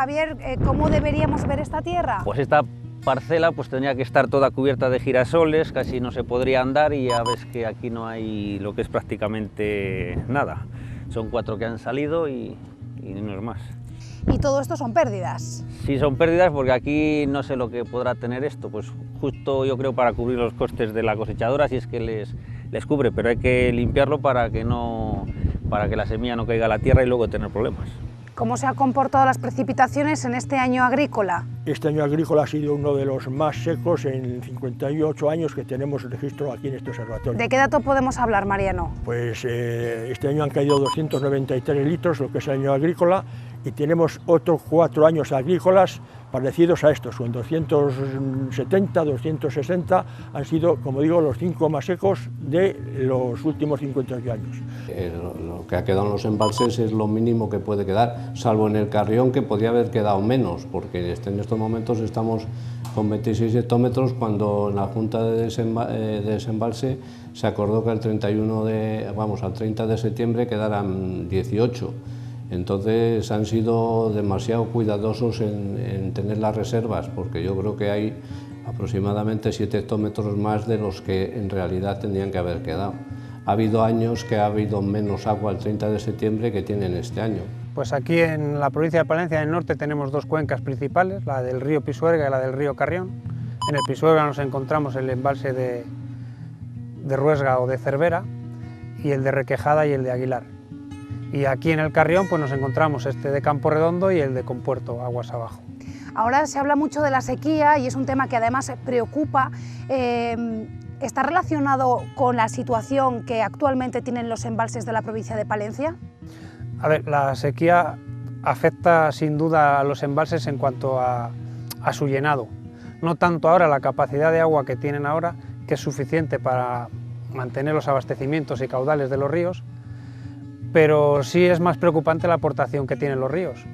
Javier, ¿cómo deberíamos ver esta tierra? Pues esta parcela pues tendría que estar toda cubierta de girasoles, casi no se podría andar y ya ves que aquí no hay lo que es prácticamente nada. Son 4 que han salido y no es más. ¿Y todo esto son pérdidas? Sí, son pérdidas porque aquí no sé lo que podrá tener esto, pues justo yo creo para cubrir los costes de la cosechadora si es que les cubre, pero hay que limpiarlo para que la semilla no caiga a la tierra y luego tener problemas. ¿Cómo se han comportado las precipitaciones en este año agrícola? Este año agrícola ha sido uno de los más secos en 58 años que tenemos registro aquí en este observatorio. ¿De qué dato podemos hablar, Mariano? Pues este año han caído 293 litros, lo que es el año agrícola, y tenemos otros 4 años agrícolas parecidos a estos, con 270, 260, han sido, como digo, los 5 más secos de los últimos 58 años. Lo que ha quedado en los embalses es lo mínimo que puede quedar, salvo en el Carrión, que podría haber quedado menos, porque en estos momentos estamos con 26 hectómetros, cuando en la Junta de Desembalse se acordó que al 30 de septiembre quedaran 18. Entonces han sido demasiado cuidadosos en tener las reservas, porque yo creo que hay aproximadamente 7 hectómetros más de los que en realidad tendrían que haber quedado. Ha habido años que ha habido menos agua el 30 de septiembre que tienen este año. Pues aquí en la provincia de Palencia del Norte tenemos 2 cuencas principales, la del río Pisuerga y la del río Carrión. En el Pisuerga nos encontramos el embalse de Ruesga o de Cervera, y el de Requejada y el de Aguilar. Y aquí en el Carrión pues nos encontramos este de Campo Redondo y el de Compuerto, aguas abajo. Ahora se habla mucho de la sequía y es un tema que además preocupa. ¿Está relacionado con la situación que actualmente tienen los embalses de la provincia de Palencia? A ver, la sequía afecta sin duda a los embalses en cuanto a su llenado. No tanto ahora la capacidad de agua que tienen ahora, que es suficiente para mantener los abastecimientos y caudales de los ríos, pero sí es más preocupante la aportación que tienen los ríos,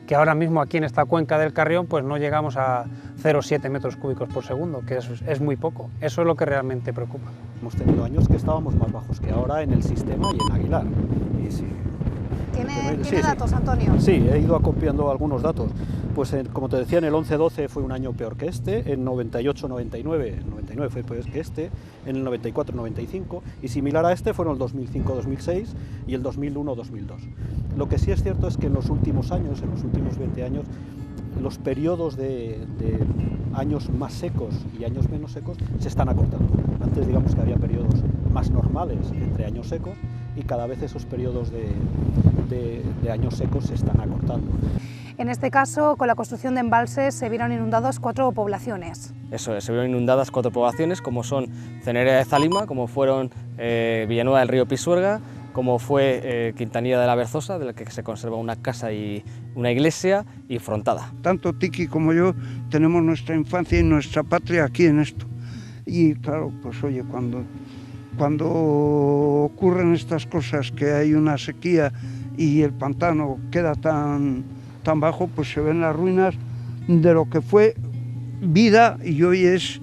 que ahora mismo aquí en esta cuenca del Carrión pues no llegamos a 0,7 metros cúbicos por segundo, que es muy poco. Eso es lo que realmente preocupa. Hemos tenido años que estábamos más bajos que ahora en el sistema y en Aguilar. Y sí. ¿Tiene datos, Antonio? Sí, he ido acopiando algunos datos. Pues como te decía, en el 11-12 fue un año peor que este, en 98-99, el 99 fue peor que este, en el 94-95, y similar a este fueron el 2005-2006 y el 2001-2002. Lo que sí es cierto es que en los últimos años, en los últimos 20 años, los periodos de años más secos y años menos secos se están acortando. Antes digamos que había periodos más normales entre años secos y cada vez esos periodos de años secos se están acortando. En este caso, con la construcción de embalses se vieron inundados 4 poblaciones. Eso es, se vieron inundadas 4 poblaciones, como son Cenerea de Zalima, como fueron Villanueva del río Pisuerga, como fue Quintanilla de la Berzosa, de la que se conserva una casa y una iglesia, y Frontada. Tanto Tiki como yo tenemos nuestra infancia y nuestra patria aquí en esto. Y claro, pues oye, cuando ocurren estas cosas, que hay una sequía y el pantano queda tan bajo, pues se ven las ruinas de lo que fue vida y hoy es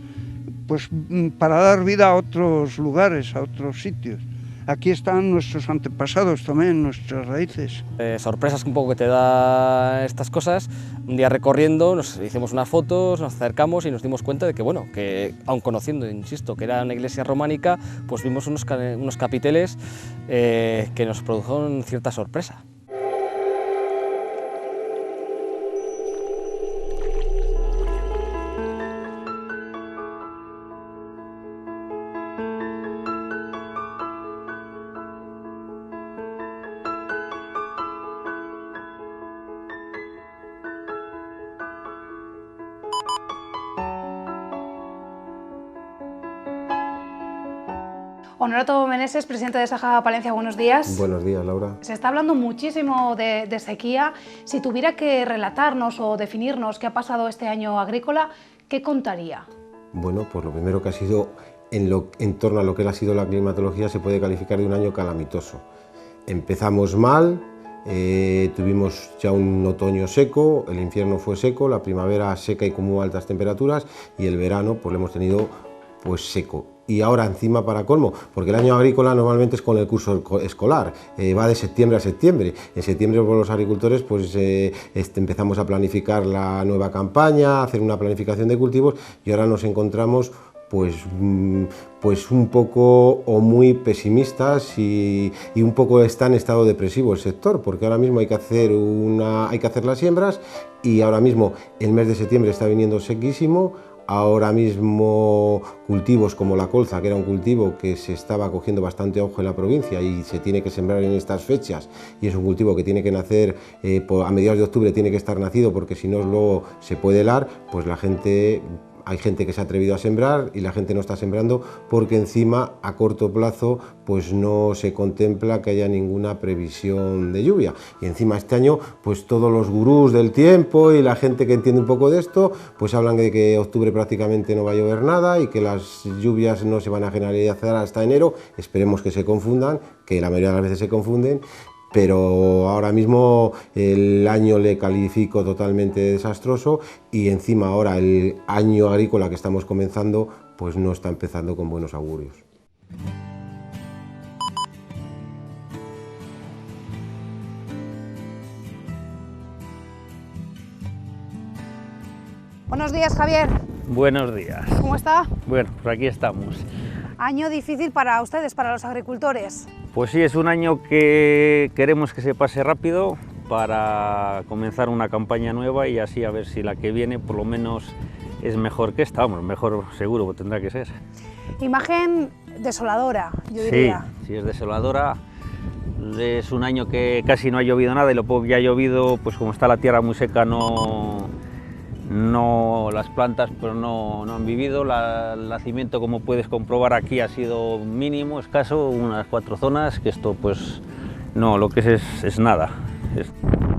pues para dar vida a otros lugares, a otros sitios. Aquí están nuestros antepasados también, nuestras raíces. Sorpresas un poco que te da estas cosas. Un día recorriendo nos hicimos unas fotos, nos acercamos y nos dimos cuenta de que, bueno, que aun conociendo, insisto, que era una iglesia románica, pues vimos unos capiteles que nos produjeron cierta sorpresa. Honorato Meneses, presidente de Saja Palencia, buenos días. Buenos días, Laura. Se está hablando muchísimo de sequía. Si tuviera que relatarnos o definirnos qué ha pasado este año agrícola, ¿qué contaría? Bueno, pues lo primero que ha sido, en torno a lo que ha sido la climatología, se puede calificar de un año calamitoso. Empezamos mal, tuvimos ya un otoño seco, el invierno fue seco, la primavera seca y con muy altas temperaturas, y el verano pues lo hemos tenido pues seco. Y ahora encima para colmo, porque el año agrícola normalmente es con el curso escolar, va de septiembre a septiembre. En septiembre por los agricultores pues empezamos a planificar la nueva campaña, a hacer una planificación de cultivos y ahora nos encontramos pues un poco o muy pesimistas y un poco está en estado depresivo el sector, porque ahora mismo hay que hacer las siembras y ahora mismo el mes de septiembre está viniendo sequísimo. Ahora mismo cultivos como la colza, que era un cultivo que se estaba cogiendo bastante auge en la provincia y se tiene que sembrar en estas fechas y es un cultivo que tiene que nacer a mediados de octubre, tiene que estar nacido porque si no luego se puede helar, pues hay gente que se ha atrevido a sembrar y la gente no está sembrando porque encima a corto plazo pues no se contempla que haya ninguna previsión de lluvia. Y encima este año pues todos los gurús del tiempo y la gente que entiende un poco de esto pues hablan de que octubre prácticamente no va a llover nada y que las lluvias no se van a generalizar hasta enero. Esperemos que se confundan, que la mayoría de las veces se confunden. Pero ahora mismo el año le califico totalmente desastroso y encima ahora el año agrícola que estamos comenzando pues no está empezando con buenos augurios. Buenos días, Javier. Buenos días. ¿Cómo está? Bueno, pues aquí estamos. Año difícil para ustedes, para los agricultores. Pues sí, es un año que queremos que se pase rápido para comenzar una campaña nueva y así a ver si la que viene por lo menos es mejor que esta, vamos, mejor seguro tendrá que ser. Imagen desoladora, yo diría. Sí, es desoladora. Es un año que casi no ha llovido nada y lo poco que ha llovido, pues como está la tierra muy seca, las plantas pues no han vivido. El nacimiento, como puedes comprobar aquí, ha sido mínimo, escaso, unas 4 zonas, que esto pues no, lo que es nada.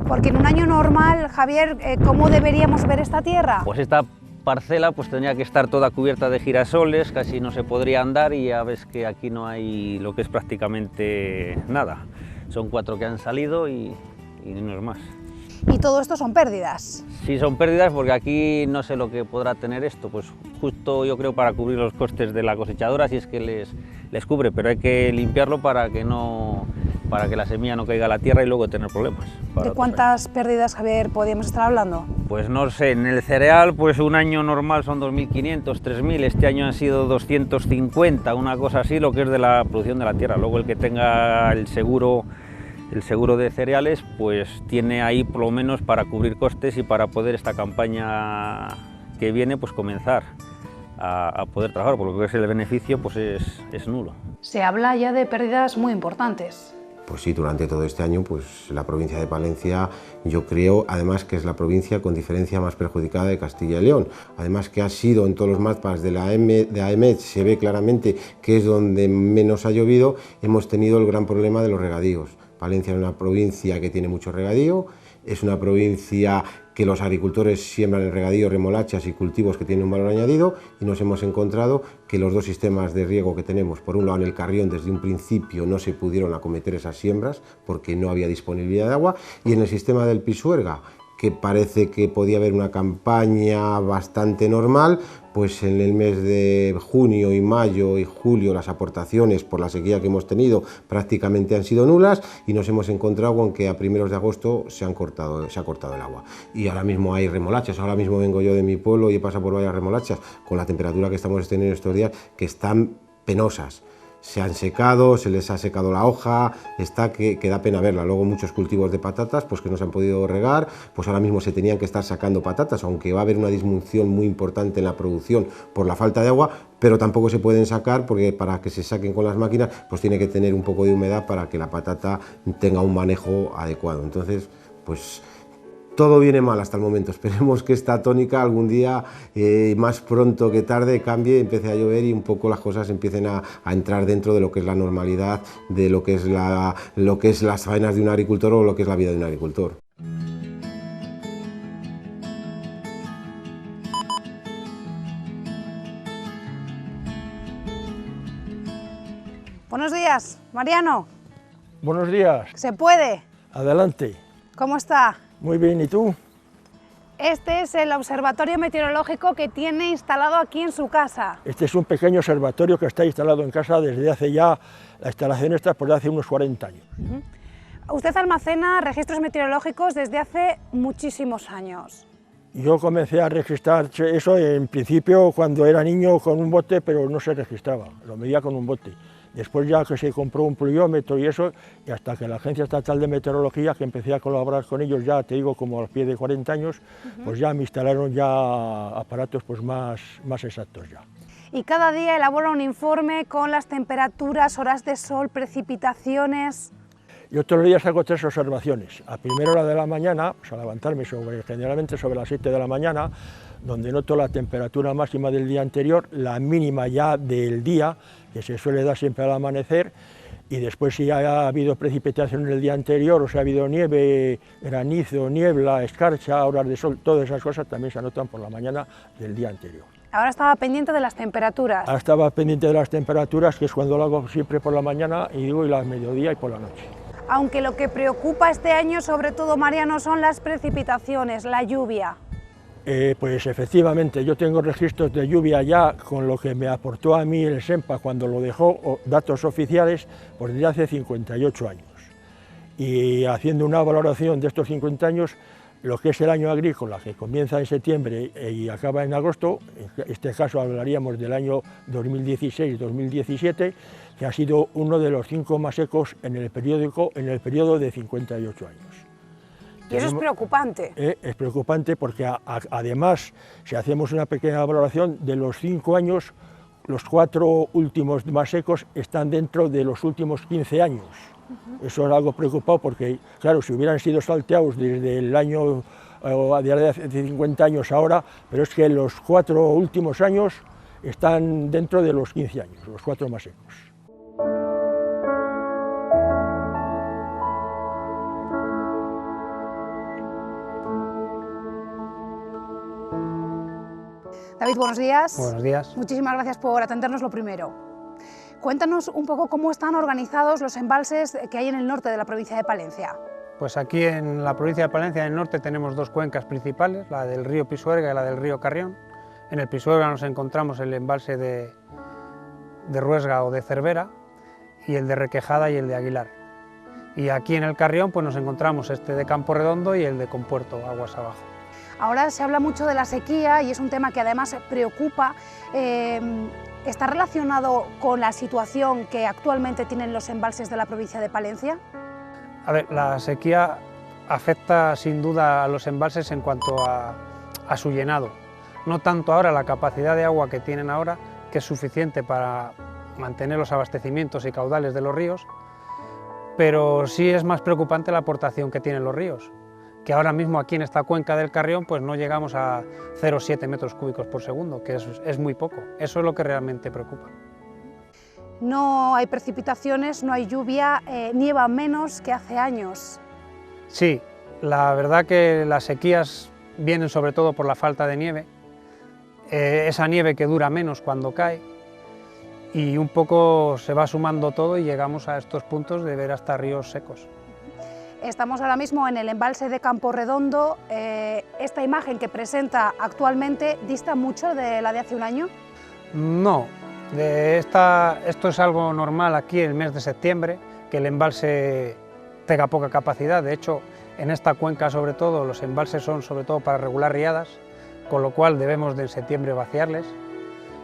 Porque en un año normal, Javier, ¿cómo deberíamos ver esta tierra? Pues esta parcela pues tendría que estar toda cubierta de girasoles, casi no se podría andar y ya ves que aquí no hay lo que es prácticamente nada. Son 4 que han salido y no es más. ¿Y todo esto son pérdidas? Sí, son pérdidas porque aquí no sé lo que podrá tener esto, pues justo yo creo para cubrir los costes de la cosechadora, si es que les cubre, pero hay que limpiarlo para que la semilla no caiga a la tierra y luego tener problemas. ¿De cuántas pérdidas, Javier, podríamos estar hablando? Pues no sé, en el cereal pues un año normal son 2.500, 3.000, este año han sido 250, una cosa así, lo que es de la producción de la tierra. Luego el que tenga el seguro de cereales, pues tiene ahí por lo menos para cubrir costes y para poder esta campaña que viene pues comenzar a poder trabajar, por lo que es el beneficio pues es nulo. Se habla ya de pérdidas muy importantes. Pues sí, durante todo este año pues la provincia de Palencia yo creo además que es la provincia con diferencia más perjudicada de Castilla y León. Además que ha sido en todos los mapas de AEMET se ve claramente que es donde menos ha llovido, hemos tenido el gran problema de los regadíos. Palencia es una provincia que tiene mucho regadío, es una provincia que los agricultores siembran en regadío remolachas y cultivos que tienen un valor añadido y nos hemos encontrado que los 2 sistemas de riego que tenemos, por un lado en el Carrión desde un principio no se pudieron acometer esas siembras porque no había disponibilidad de agua y en el sistema del Pisuerga, que parece que podía haber una campaña bastante normal, pues en el mes de junio y mayo y julio las aportaciones por la sequía que hemos tenido prácticamente han sido nulas y nos hemos encontrado con que a primeros de agosto se ha cortado el agua. Y ahora mismo hay remolachas, ahora mismo vengo yo de mi pueblo y he pasado por varias remolachas con la temperatura que estamos teniendo estos días que están penosas. Se han secado, se les ha secado la hoja, está que da pena verla. Luego muchos cultivos de patatas pues que no se han podido regar, pues ahora mismo se tenían que estar sacando patatas, aunque va a haber una disminución muy importante en la producción por la falta de agua, pero tampoco se pueden sacar porque para que se saquen con las máquinas pues tiene que tener un poco de humedad para que la patata tenga un manejo adecuado. Entonces, pues todo viene mal hasta el momento, esperemos que esta tónica algún día, más pronto que tarde, cambie, empiece a llover y un poco las cosas empiecen a entrar dentro de lo que es la normalidad, de lo que es las faenas de un agricultor o lo que es la vida de un agricultor. Buenos días, Mariano. Buenos días. ¿Se puede? Adelante. ¿Cómo está? Muy bien, ¿y tú? Este es el observatorio meteorológico que tiene instalado aquí en su casa. Este es un pequeño observatorio que está instalado en casa desde hace ya, la instalación esta pues de hace unos 40 años. Usted almacena registros meteorológicos desde hace muchísimos años. Yo comencé a registrar eso en principio cuando era niño con un bote, pero no se registraba, lo medía con un bote. Después ya que se compró un pluviómetro y eso, y hasta que la Agencia Estatal de Meteorología, que empecé a colaborar con ellos ya, te digo, como al pie de 40 años, pues ya me instalaron ya aparatos pues más exactos ya. Y cada día elabora un informe con las temperaturas, horas de sol, precipitaciones. Yo todos los días hago 3 observaciones. A primera hora de la mañana, pues al levantarme generalmente sobre las 7 de la mañana, donde noto la temperatura máxima del día anterior, la mínima ya del día, que se suele dar siempre al amanecer, y después si ha habido precipitación en el día anterior, o si ha habido nieve, granizo, niebla, escarcha, horas de sol, todas esas cosas también se anotan por la mañana del día anterior. Ahora estaba pendiente de las temperaturas. Ahora estaba pendiente de las temperaturas, que es cuando lo hago siempre por la mañana, y digo, y la mediodía y por la noche. Aunque lo que preocupa este año, sobre todo, Mariano, son las precipitaciones, la lluvia. Pues efectivamente, yo tengo registros de lluvia ya con lo que me aportó a mí el SEMPA cuando lo dejó, datos oficiales, pues desde hace 58 años. Y haciendo una valoración de estos 50 años, lo que es el año agrícola, que comienza en septiembre y acaba en agosto, en este caso hablaríamos del año 2016-2017, que ha sido uno de los 5 más secos en el periodo de 58 años. Y eso es preocupante. Es preocupante porque además, si hacemos una pequeña valoración, de los 5 años, los 4 últimos más secos están dentro de los últimos 15 años. Eso es algo preocupado porque, claro, si hubieran sido salteados desde el año de hace 50 años ahora, pero es que los 4 últimos años están dentro de los 15 años, los 4 más secos. David, buenos días. Buenos días. Muchísimas gracias por atendernos lo primero. Cuéntanos un poco cómo están organizados los embalses que hay en el norte de la provincia de Palencia. Pues aquí en la provincia de Palencia, en el norte, tenemos 2 cuencas principales, la del río Pisuerga y la del río Carrión. En el Pisuerga nos encontramos el embalse de Ruesga o de Cervera, y el de Requejada y el de Aguilar. Y aquí en el Carrión pues nos encontramos este de Campo Redondo y el de Compuerto, aguas abajo. Ahora se habla mucho de la sequía y es un tema que además preocupa. ¿Está relacionado con la situación que actualmente tienen los embalses de la provincia de Palencia? A ver, la sequía afecta sin duda a los embalses en cuanto a su llenado. No tanto ahora la capacidad de agua que tienen ahora, que es suficiente para mantener los abastecimientos y caudales de los ríos, pero sí es más preocupante la aportación que tienen los ríos, que ahora mismo aquí en esta cuenca del Carrión pues no llegamos a 0,7 metros cúbicos por segundo, que es muy poco. Eso es lo que realmente preocupa. No hay precipitaciones, no hay lluvia, nieva menos que hace años. Sí, la verdad que las sequías vienen sobre todo por la falta de nieve, esa nieve que dura menos cuando cae, y un poco se va sumando todo y llegamos a estos puntos de ver hasta ríos secos. Estamos ahora mismo en el embalse de Campo Redondo. ¿Esta imagen que presenta actualmente dista mucho de la de hace un año? No, esto es algo normal aquí en el mes de septiembre, que el embalse tenga poca capacidad. De hecho, en esta cuenca sobre todo, los embalses son sobre todo para regular riadas, con lo cual debemos de en septiembre vaciarles.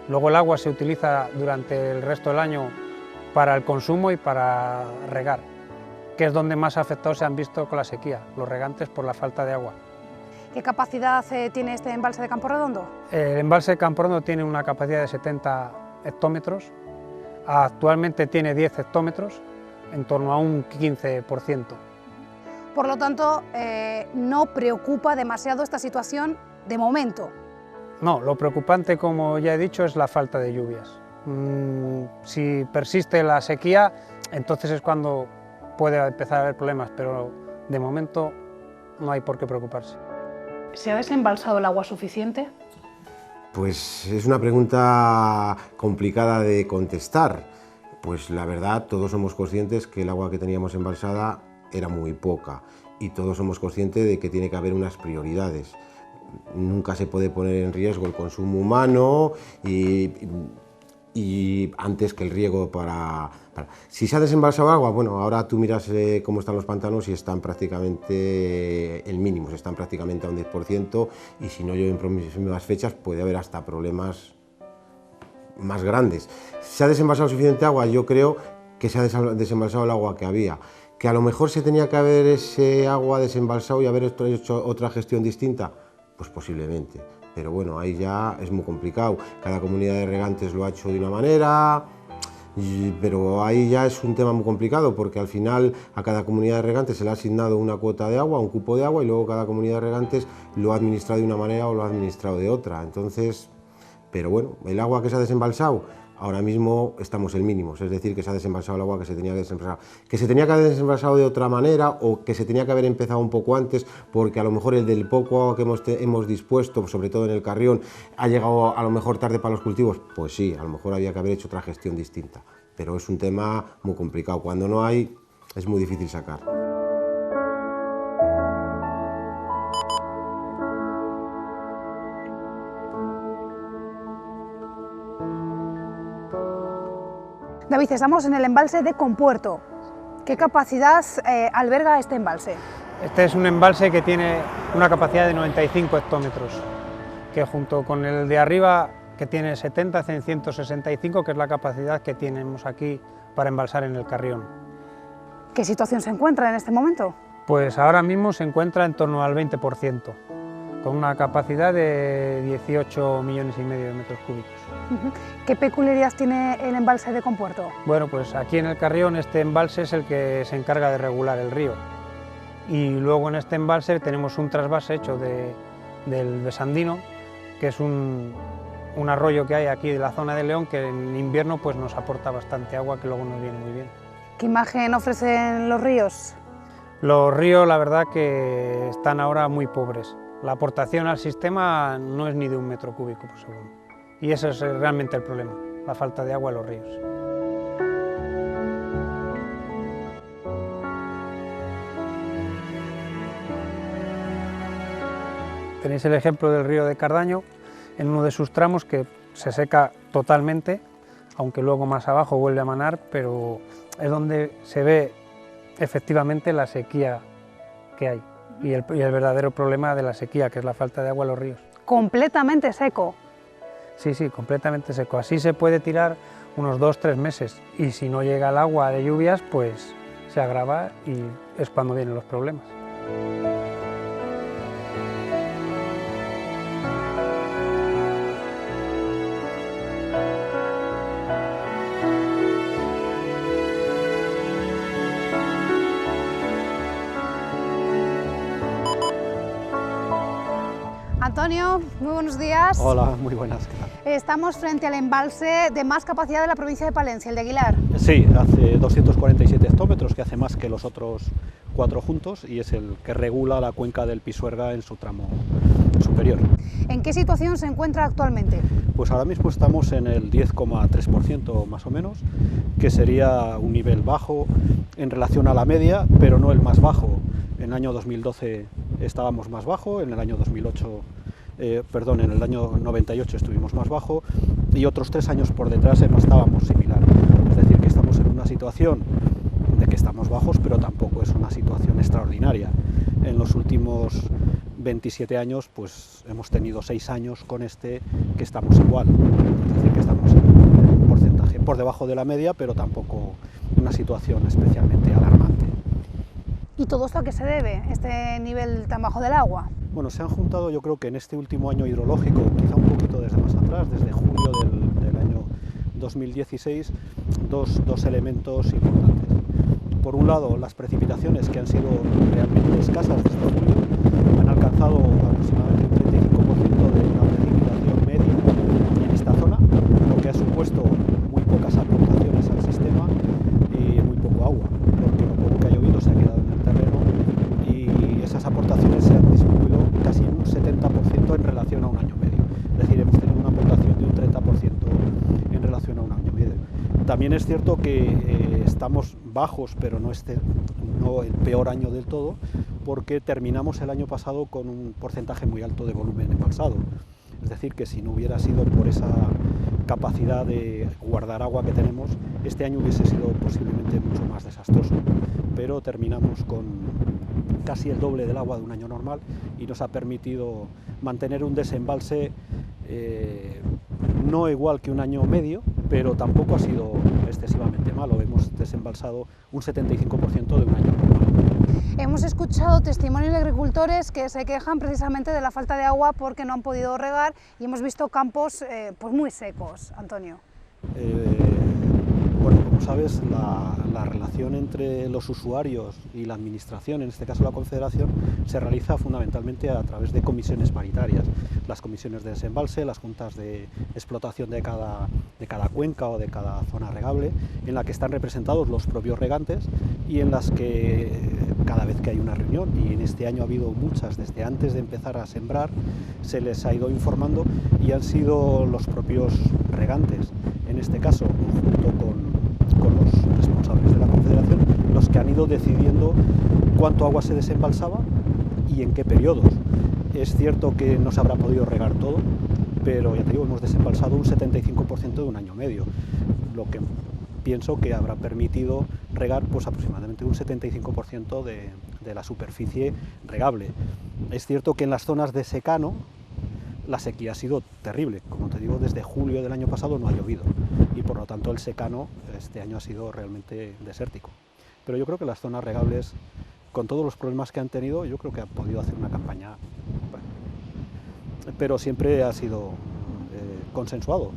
Luego el agua se utiliza durante el resto del año para el consumo y para regar, que es donde más afectados se han visto con la sequía, los regantes por la falta de agua. ¿Qué capacidad tiene este embalse de Campo Redondo? El embalse de Campo Redondo tiene una capacidad de 70 hectómetros, actualmente tiene 10 hectómetros, en torno a un 15%. Por lo tanto, no preocupa demasiado esta situación de momento. No, lo preocupante, como ya he dicho, es la falta de lluvias. Si persiste la sequía, entonces es cuando puede empezar a haber problemas, pero de momento no hay por qué preocuparse. ¿Se ha desembalsado el agua suficiente? Pues es una pregunta complicada de contestar. Pues la verdad, todos somos conscientes que el agua que teníamos embalsada era muy poca y todos somos conscientes de que tiene que haber unas prioridades. nunca se puede poner en riesgo el consumo humano y antes que el riego Si se ha desembalsado agua, bueno, ahora tú miras cómo están los pantanos y están prácticamente el mínimo, están prácticamente a un 10%, y si no llueve en próximas fechas puede haber hasta problemas más grandes. ¿Se ha desembalsado suficiente agua? Yo creo que se ha desembalsado el agua que había. ¿Que a lo mejor se tenía que haber ese agua desembalsado y haber hecho otra gestión distinta? Pues posiblemente, pero bueno, ahí ya es muy complicado. Cada comunidad de regantes lo ha hecho de una manera, pero ahí ya es un tema muy complicado, porque al final a cada comunidad de regantes se le ha asignado una cuota de agua, un cupo de agua, y luego cada comunidad de regantes lo ha administrado de una manera o lo ha administrado de otra. Entonces, pero bueno, el agua que se ha desembalsado, ahora mismo estamos en mínimos, es decir, que se ha desembalsado el agua que se tenía que desembalsar. Que se tenía que haber desembalsado de otra manera, o que se tenía que haber empezado un poco antes, porque a lo mejor el del poco agua que hemos dispuesto, sobre todo en el Carrión, ha llegado a lo mejor tarde para los cultivos. Pues sí, a lo mejor había que haber hecho otra gestión distinta, pero es un tema muy complicado. Cuando no hay, es muy difícil sacar. David, estamos en el embalse de Compuerto. ¿Qué capacidad alberga este embalse? Este es un embalse que tiene una capacidad de 95 hectómetros, que junto con el de arriba, que tiene 70, hacen 165, que es la capacidad que tenemos aquí para embalsar en el Carrión. ¿Qué situación se encuentra en este momento? Pues ahora mismo se encuentra en torno al 20%, con una capacidad de 18,5 millones de metros cúbicos. ¿Qué peculiaridad tiene el embalse de Compuerto? Bueno, pues aquí en el Carrión este embalse es el que se encarga de regular el río, y luego en este embalse tenemos un trasvase hecho del Besandino, que es un arroyo que hay aquí de la zona de León, que en invierno pues nos aporta bastante agua, que luego nos viene muy bien. ¿Qué imagen ofrecen los ríos? Los ríos, la verdad que están ahora muy pobres. La aportación al sistema no es ni de 1 metro cúbico por segundo. Y eso es realmente el problema, la falta de agua en los ríos. Tenéis el ejemplo del río de Cardaño, en uno de sus tramos que se seca totalmente, aunque luego más abajo vuelve a manar, pero es donde se ve efectivamente la sequía que hay y el verdadero problema de la sequía, que es la falta de agua en los ríos. Completamente seco. Sí, sí, completamente seco. Así se puede tirar unos 2-3 meses, y si no llega el agua de lluvias, pues se agrava y es cuando vienen los problemas. Antonio, muy buenos días. Hola, muy buenas, ¿qué tal? Estamos frente al embalse de más capacidad de la provincia de Palencia, el de Aguilar. Sí, hace 247 hectómetros, que hace más que los otros 4 juntos, y es el que regula la cuenca del Pisuerga en su tramo superior. ¿En qué situación se encuentra actualmente? Pues ahora mismo estamos en el 10,3% más o menos, que sería un nivel bajo en relación a la media, pero no el más bajo. En el año 2012 estábamos más bajo, en el año 98 estuvimos más bajo, y otros 3 años por detrás no estábamos similar. Es decir, que estamos en una situación de que estamos bajos, pero tampoco es una situación extraordinaria. En los últimos 27 años, pues hemos tenido 6 años con este que estamos igual. Es decir, que estamos en un porcentaje por debajo de la media, pero tampoco una situación especialmente alarmante. ¿Y todo esto a qué se debe, este nivel tan bajo del agua? Bueno, se han juntado, yo creo que en este último año hidrológico, quizá un poquito desde más atrás, desde julio del año 2016, dos elementos importantes. Por un lado, las precipitaciones, que han sido realmente escasas desde julio, han alcanzado aproximadamente un 35% de la precipitación media en esta zona, lo que ha supuesto muy pocas aportaciones al sistema y muy poco agua, porque lo poco que ha llovido se ha quedado en el terreno, y esas aportaciones se han disminuido casi en un 70% en relación a un año medio. Es decir, hemos tenido una aportación de un 30% en relación a un año medio. También es cierto que estamos bajos, pero no el peor año del todo, porque terminamos el año pasado con un porcentaje muy alto de volumen embalsado. Es decir, que si no hubiera sido por esa capacidad de guardar agua que tenemos, este año hubiese sido posiblemente mucho más desastroso. Pero terminamos con casi el doble del agua de un año normal y nos ha permitido mantener un desembalse no igual que un año medio, pero tampoco ha sido excesivamente malo. Hemos desembalsado un 75% de un año normal. Hemos escuchado testimonios de agricultores que se quejan precisamente de la falta de agua porque no han podido regar y hemos visto campos pues muy secos, Antonio. Bueno, como sabes, la relación entre los usuarios y la administración, en este caso la Confederación, se realiza fundamentalmente a través de comisiones paritarias. Las comisiones de desembalse, las juntas de explotación de cada cuenca o de cada zona regable, en la que están representados los propios regantes y en las que cada vez que hay una reunión, y en este año ha habido muchas desde antes de empezar a sembrar, se les ha ido informando y han sido los propios regantes, en este caso junto con los responsables de la Confederación, los que han ido decidiendo cuánto agua se desembalsaba y en qué periodos. Es cierto que no se habrá podido regar todo, pero ya te digo, hemos desembalsado un 75% de un año medio, lo que pienso que habrá permitido regar pues aproximadamente un 75% de la superficie regable. Es cierto que en las zonas de secano la sequía ha sido terrible, como te digo, desde julio del año pasado no ha llovido y por lo tanto el secano este año ha sido realmente desértico. Pero yo creo que las zonas regables, con todos los problemas que han tenido, yo creo que han podido hacer una campaña, bueno, pero siempre ha sido consensuado.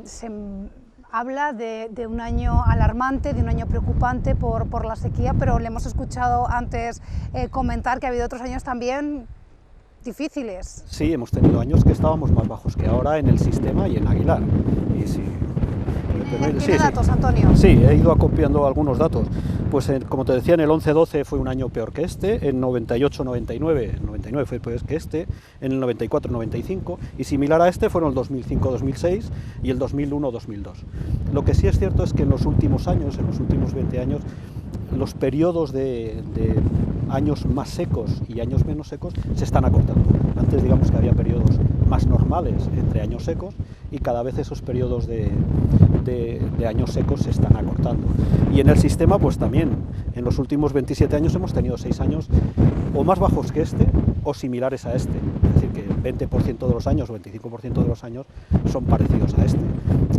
Se habla de un año alarmante, de un año preocupante por la sequía, pero le hemos escuchado antes comentar que ha habido otros años también difíciles. Sí, hemos tenido años que estábamos más bajos que ahora en el sistema y en Aguilar. Y sí, ¿Tiene datos, Antonio? Sí, he ido acopiando algunos datos. Pues como te decía, en el 11-12 fue un año peor que este, en 98-99, el 99 fue peor que este, en el 94-95, y similar a este fueron el 2005-2006 y el 2001-2002. Lo que sí es cierto es que en los últimos años, en los últimos 20 años, los periodos de años más secos y años menos secos se están acortando. Antes digamos que había periodos más normales entre años secos y cada vez esos periodos de años secos se están acortando. Y en el sistema pues también, en los últimos 27 años hemos tenido 6 años o más bajos que este o similares a este. Es decir, que el 20% de los años o 25% de los años son parecidos a este.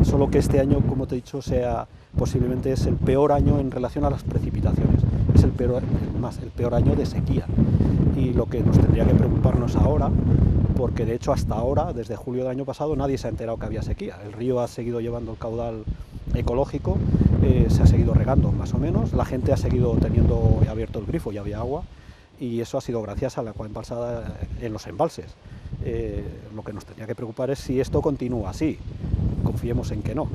Solo que este año, como te he dicho, posiblemente es el peor año en relación a las precipitaciones. Es el peor año de sequía. Y lo que nos tendría que preocuparnos ahora, porque de hecho hasta ahora, desde julio del año pasado, nadie se ha enterado que había sequía. El río ha seguido llevando el caudal ecológico, se ha seguido regando más o menos, la gente ha seguido teniendo abierto el grifo y había agua, y eso ha sido gracias a la agua embalsada en los embalses. Lo que nos tendría que preocupar es si esto continúa así. Confiemos en que no,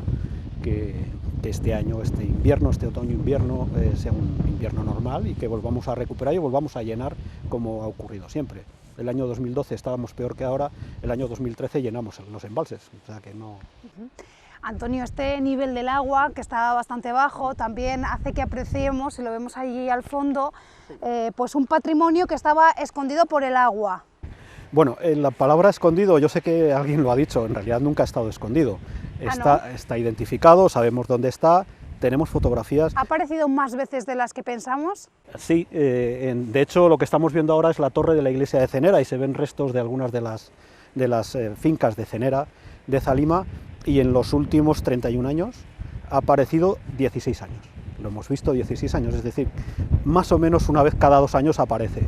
que este año, este invierno, este otoño-invierno sea un invierno normal y que volvamos a recuperar y volvamos a llenar como ha ocurrido siempre. El año 2012 estábamos peor que ahora, el año 2013 llenamos los embalses, o sea que no... Antonio, este nivel del agua, que está bastante bajo, también hace que apreciemos, si lo vemos allí al fondo, pues un patrimonio que estaba escondido por el agua. Bueno, la palabra escondido, yo sé que alguien lo ha dicho, en realidad nunca ha estado escondido. Está identificado, sabemos dónde está, tenemos fotografías. ¿Ha aparecido más veces de las que pensamos? Sí, de hecho lo que estamos viendo ahora es la torre de la iglesia de Cenera y se ven restos de algunas de las fincas de Cenera, de Zalima, y en los últimos 31 años ha aparecido 16 años. Lo hemos visto 16 años, es decir, más o menos una vez cada 2 años aparece.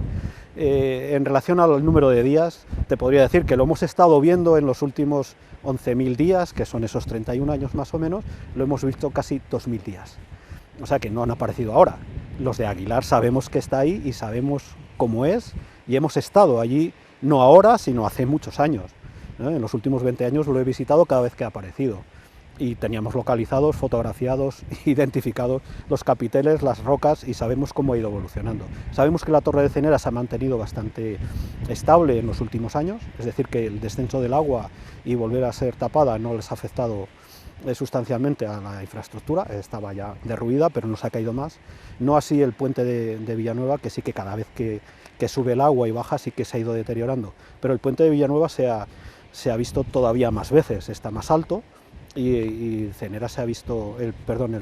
En relación al número de días, te podría decir que lo hemos estado viendo en los últimos 11.000 días, que son esos 31 años más o menos, lo hemos visto casi 2.000 días. O sea que no han aparecido ahora. Los de Aguilar sabemos que está ahí y sabemos cómo es, y hemos estado allí no ahora, sino hace muchos años. En los últimos 20 años lo he visitado cada vez que ha aparecido. Y teníamos localizados, fotografiados, identificados los capiteles, las rocas, y sabemos cómo ha ido evolucionando. Sabemos que la torre de Cenera se ha mantenido bastante estable en los últimos años, es decir, que el descenso del agua y volver a ser tapada no les ha afectado sustancialmente a la infraestructura, estaba ya derruida, pero no se ha caído más. No así el puente de Villanueva, que sí que cada vez que sube el agua y baja sí que se ha ido deteriorando, pero el puente de Villanueva se ha visto todavía más veces, está más alto, y Cenera se ha visto, el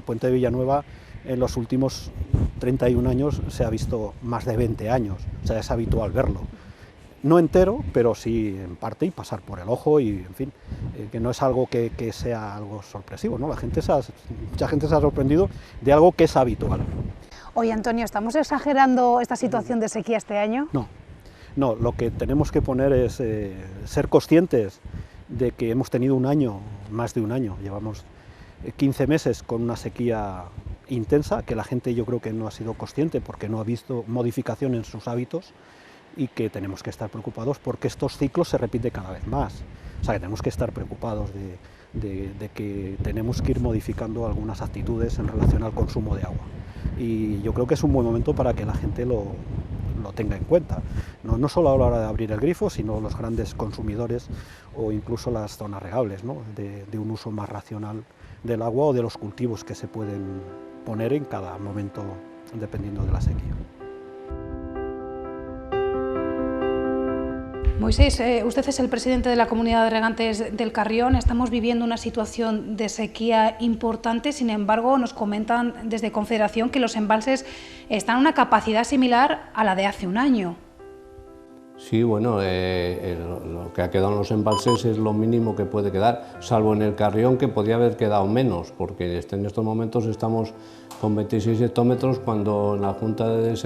puente de Villanueva en los últimos 31 años se ha visto más de 20 años, o sea, es habitual verlo. No entero, pero sí en parte, y pasar por el ojo, y en fin, que no es algo que sea algo sorpresivo, ¿no? Mucha gente se ha sorprendido de algo que es habitual. Oye, Antonio, ¿estamos exagerando esta situación de sequía este año? No, lo que tenemos que poner es ser conscientes de que hemos tenido un año, más de un año, llevamos 15 meses con una sequía intensa, que la gente yo creo que no ha sido consciente porque no ha visto modificación en sus hábitos, y que tenemos que estar preocupados porque estos ciclos se repiten cada vez más. O sea, que tenemos que estar preocupados de que tenemos que ir modificando algunas actitudes en relación al consumo de agua. Y yo creo que es un buen momento para que la gente lo tenga en cuenta. No solo a la hora de abrir el grifo, sino los grandes consumidores o incluso las zonas regables, ¿no? de un uso más racional del agua o de los cultivos que se pueden poner en cada momento dependiendo de la sequía. Moisés, usted es el presidente de la Comunidad de Regantes del Carrión. Estamos viviendo una situación de sequía importante, sin embargo, nos comentan desde Confederación que los embalses están a una capacidad similar a la de hace un año. Sí, bueno, lo que ha quedado en los embalses es lo mínimo que puede quedar, salvo en el Carrión, que podía haber quedado menos, porque en estos momentos estamos con 26 hectómetros, cuando en la Junta de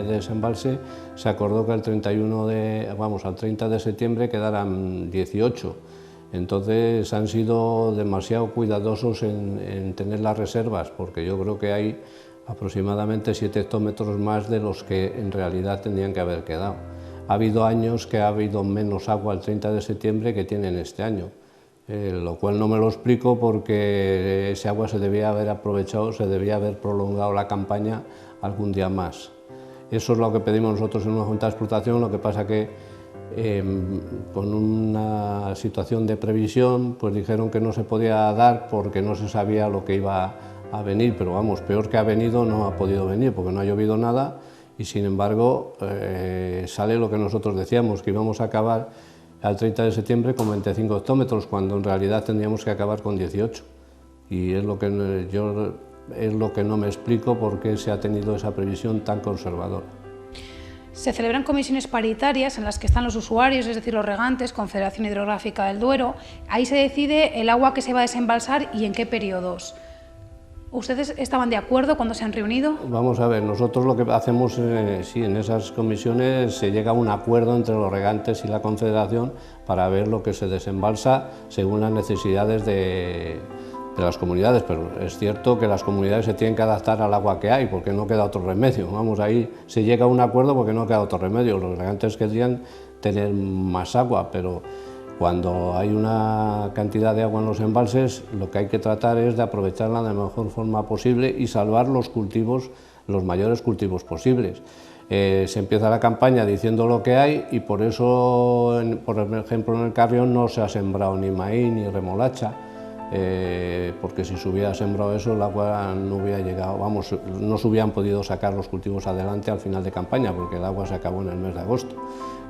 Desembalse se acordó que al 30 de septiembre quedaran 18. Entonces han sido demasiado cuidadosos en tener las reservas, porque yo creo que hay aproximadamente 7 hectómetros más de los que en realidad tendrían que haber quedado. Ha habido años que ha habido menos agua el 30 de septiembre que tienen este año, lo cual no me lo explico porque ese agua se debía haber aprovechado, se debía haber prolongado la campaña algún día más. Eso es lo que pedimos nosotros en una Junta de Explotación, lo que pasa que con una situación de previsión pues dijeron que no se podía dar porque no se sabía lo que iba a venir, pero vamos, peor que ha venido no ha podido venir porque no ha llovido nada. Y sin embargo sale lo que nosotros decíamos, que íbamos a acabar al 30 de septiembre con 25 hectómetros, cuando en realidad tendríamos que acabar con 18. Y es lo que no me explico por qué se ha tenido esa previsión tan conservadora. Se celebran comisiones paritarias en las que están los usuarios, es decir, los regantes, Confederación Hidrográfica del Duero. Ahí se decide el agua que se va a desembalsar y en qué periodos. ¿Ustedes estaban de acuerdo cuando se han reunido? Vamos a ver, nosotros lo que hacemos, sí, en esas comisiones se llega a un acuerdo entre los regantes y la Confederación para ver lo que se desembalsa según las necesidades de las comunidades, pero es cierto que las comunidades se tienen que adaptar al agua que hay, porque no queda otro remedio. Vamos, ahí se llega a un acuerdo porque no queda otro remedio. Los regantes querían tener más agua, pero cuando hay una cantidad de agua en los embalses, lo que hay que tratar es de aprovecharla de la mejor forma posible y salvar los cultivos, los mayores cultivos posibles. Se empieza la campaña diciendo lo que hay y por eso, por ejemplo, en el Carrión no se ha sembrado ni maíz ni remolacha, porque si se hubiera sembrado eso el agua no hubiera llegado, vamos, no se hubieran podido sacar los cultivos adelante al final de campaña, porque el agua se acabó en el mes de agosto.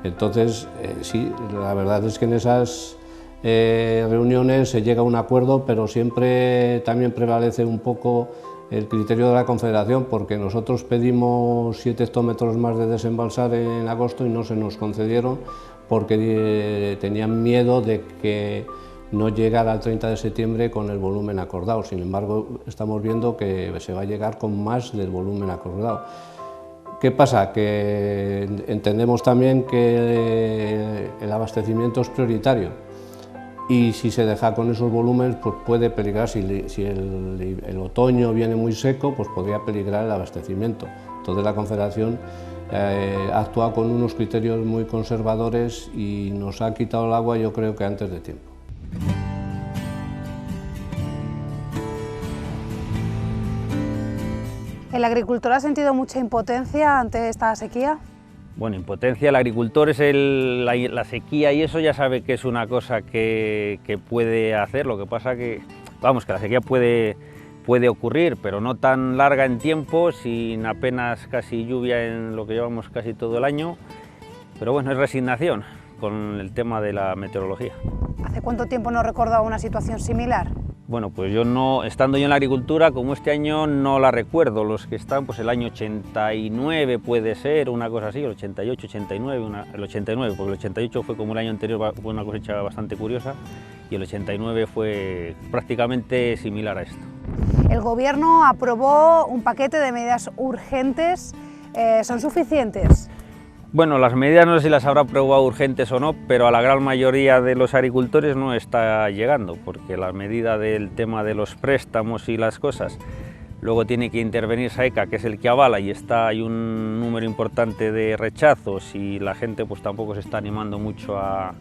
Entonces, sí, la verdad es que en esas reuniones se llega a un acuerdo, pero siempre también prevalece un poco el criterio de la Confederación, porque nosotros pedimos 7 hectómetros más de desembalsar en agosto y no se nos concedieron porque tenían miedo de que no llegara al 30 de septiembre con el volumen acordado. Sin embargo, estamos viendo que se va a llegar con más del volumen acordado. ¿Qué pasa? Que entendemos también que el abastecimiento es prioritario y si se deja con esos volúmenes pues puede peligrar, si el otoño viene muy seco pues podría peligrar el abastecimiento. Entonces la Confederación ha actuado con unos criterios muy conservadores y nos ha quitado el agua yo creo que antes de tiempo. ¿El agricultor ha sentido mucha impotencia ante esta sequía? Bueno, impotencia, el agricultor es la sequía y eso ya sabe que es una cosa que puede hacer, lo que pasa que vamos, que la sequía puede ocurrir, pero no tan larga en tiempo, sin apenas casi lluvia en lo que llevamos casi todo el año, pero bueno, es resignación con el tema de la meteorología. ¿Hace cuánto tiempo no recordaba una situación similar? Bueno, pues yo no, estando yo en la agricultura, como este año no la recuerdo, los que están, pues el año 89 puede ser, una cosa así, el 88, 89, el 89, porque el 88 fue como el año anterior, fue una cosecha bastante curiosa, y el 89 fue prácticamente similar a esto. El Gobierno aprobó un paquete de medidas urgentes, ¿son suficientes? Bueno, las medidas no sé si las habrá aprobado urgentes o no, pero a la gran mayoría de los agricultores no está llegando, porque la medida del tema de los préstamos y las cosas, luego tiene que intervenir SAECA, que es el que avala, y hay un número importante de rechazos y la gente pues tampoco se está animando mucho a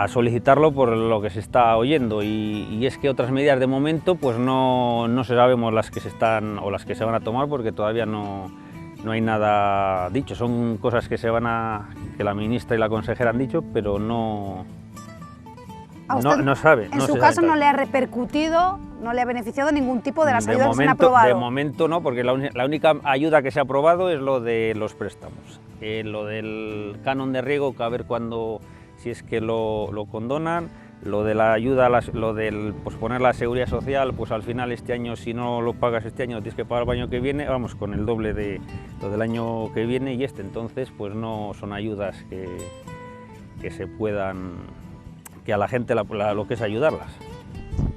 solicitarlo por lo que se está oyendo, y es que otras medidas de momento pues no sabemos las que se están o las que se van a tomar, porque todavía no hay nada dicho. Son cosas que que la ministra y la consejera han dicho, pero no sabe. En su caso no le ha repercutido, no le ha beneficiado ningún tipo de las ayudas que se han aprobado. De momento no, porque la única ayuda que se ha aprobado es lo de los préstamos. Lo del canon de riego, que a ver cuándo, si es que lo condonan. Lo de la ayuda, lo del posponer la seguridad social, pues al final este año, si no lo pagas este año, lo tienes que pagar el año que viene, vamos, con el doble de lo del año que viene, y entonces pues no son ayudas que se puedan, que a la gente lo que es ayudarlas.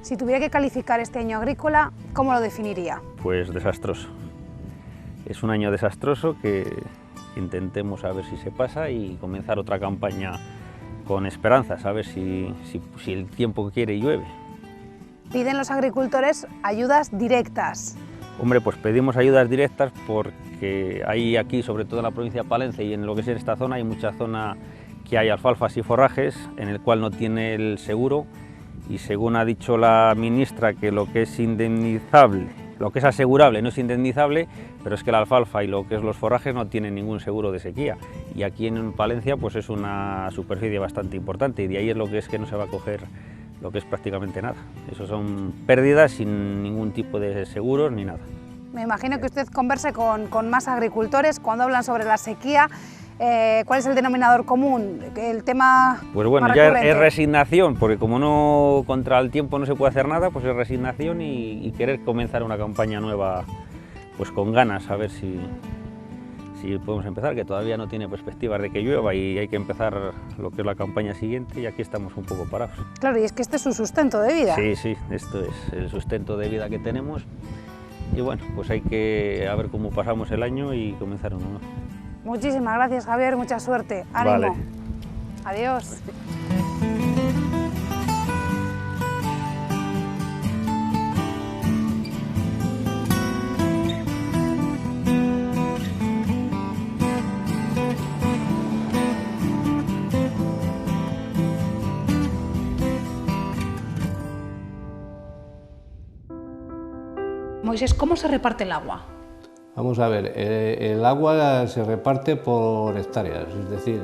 Si tuviera que calificar este año agrícola, ¿cómo lo definiría? Pues desastroso. Es un año desastroso que intentemos a ver si se pasa y comenzar otra campaña con esperanzas, a ver si el tiempo quiere y llueve. Piden los agricultores ayudas directas. Hombre, pues pedimos ayudas directas porque hay aquí, sobre todo en la provincia de Palencia y en lo que es en esta zona, hay mucha zona que hay alfalfas y forrajes en el cual no tiene el seguro, y según ha dicho la ministra, que lo que es indemnizable, lo que es asegurable no es indemnizable, pero es que la alfalfa y lo que es los forrajes no tienen ningún seguro de sequía, y aquí en Palencia pues es una superficie bastante importante, y de ahí es lo que es que no se va a coger lo que es prácticamente nada. Eso son pérdidas sin ningún tipo de seguros ni nada. Me imagino que usted converse con más agricultores cuando hablan sobre la sequía. ¿Cuál es el denominador común? El tema pues bueno, más ya recurrente. Es resignación, porque como no contra el tiempo no se puede hacer nada, pues es resignación y querer comenzar una campaña nueva pues con ganas, a ver si podemos empezar, que todavía no tiene perspectivas de que llueva y hay que empezar lo que es la campaña siguiente, y aquí estamos un poco parados. Claro, y es que este es su sustento de vida. Sí, sí, esto es el sustento de vida que tenemos, y bueno, pues hay que a ver cómo pasamos el año y comenzar uno nuevo. Muchísimas gracias, Javier, mucha suerte. Ánimo. Vale. Adiós. Moisés, ¿cómo se reparte el agua? Vamos a ver, el agua se reparte por hectáreas, es decir,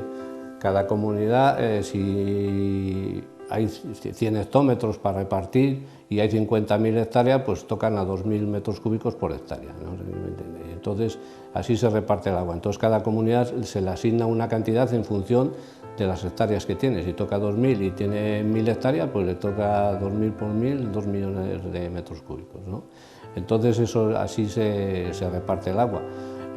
cada comunidad, si hay 100 hectómetros para repartir y hay 50.000 hectáreas, pues tocan a 2.000 metros cúbicos por hectárea, ¿no? Entonces, así se reparte el agua. Entonces, cada comunidad se le asigna una cantidad en función de las hectáreas que tiene. Si toca 2.000 y tiene 1.000 hectáreas, pues le toca 2.000 por 1.000, 2 millones de metros cúbicos, ¿no? Entonces así se reparte el agua,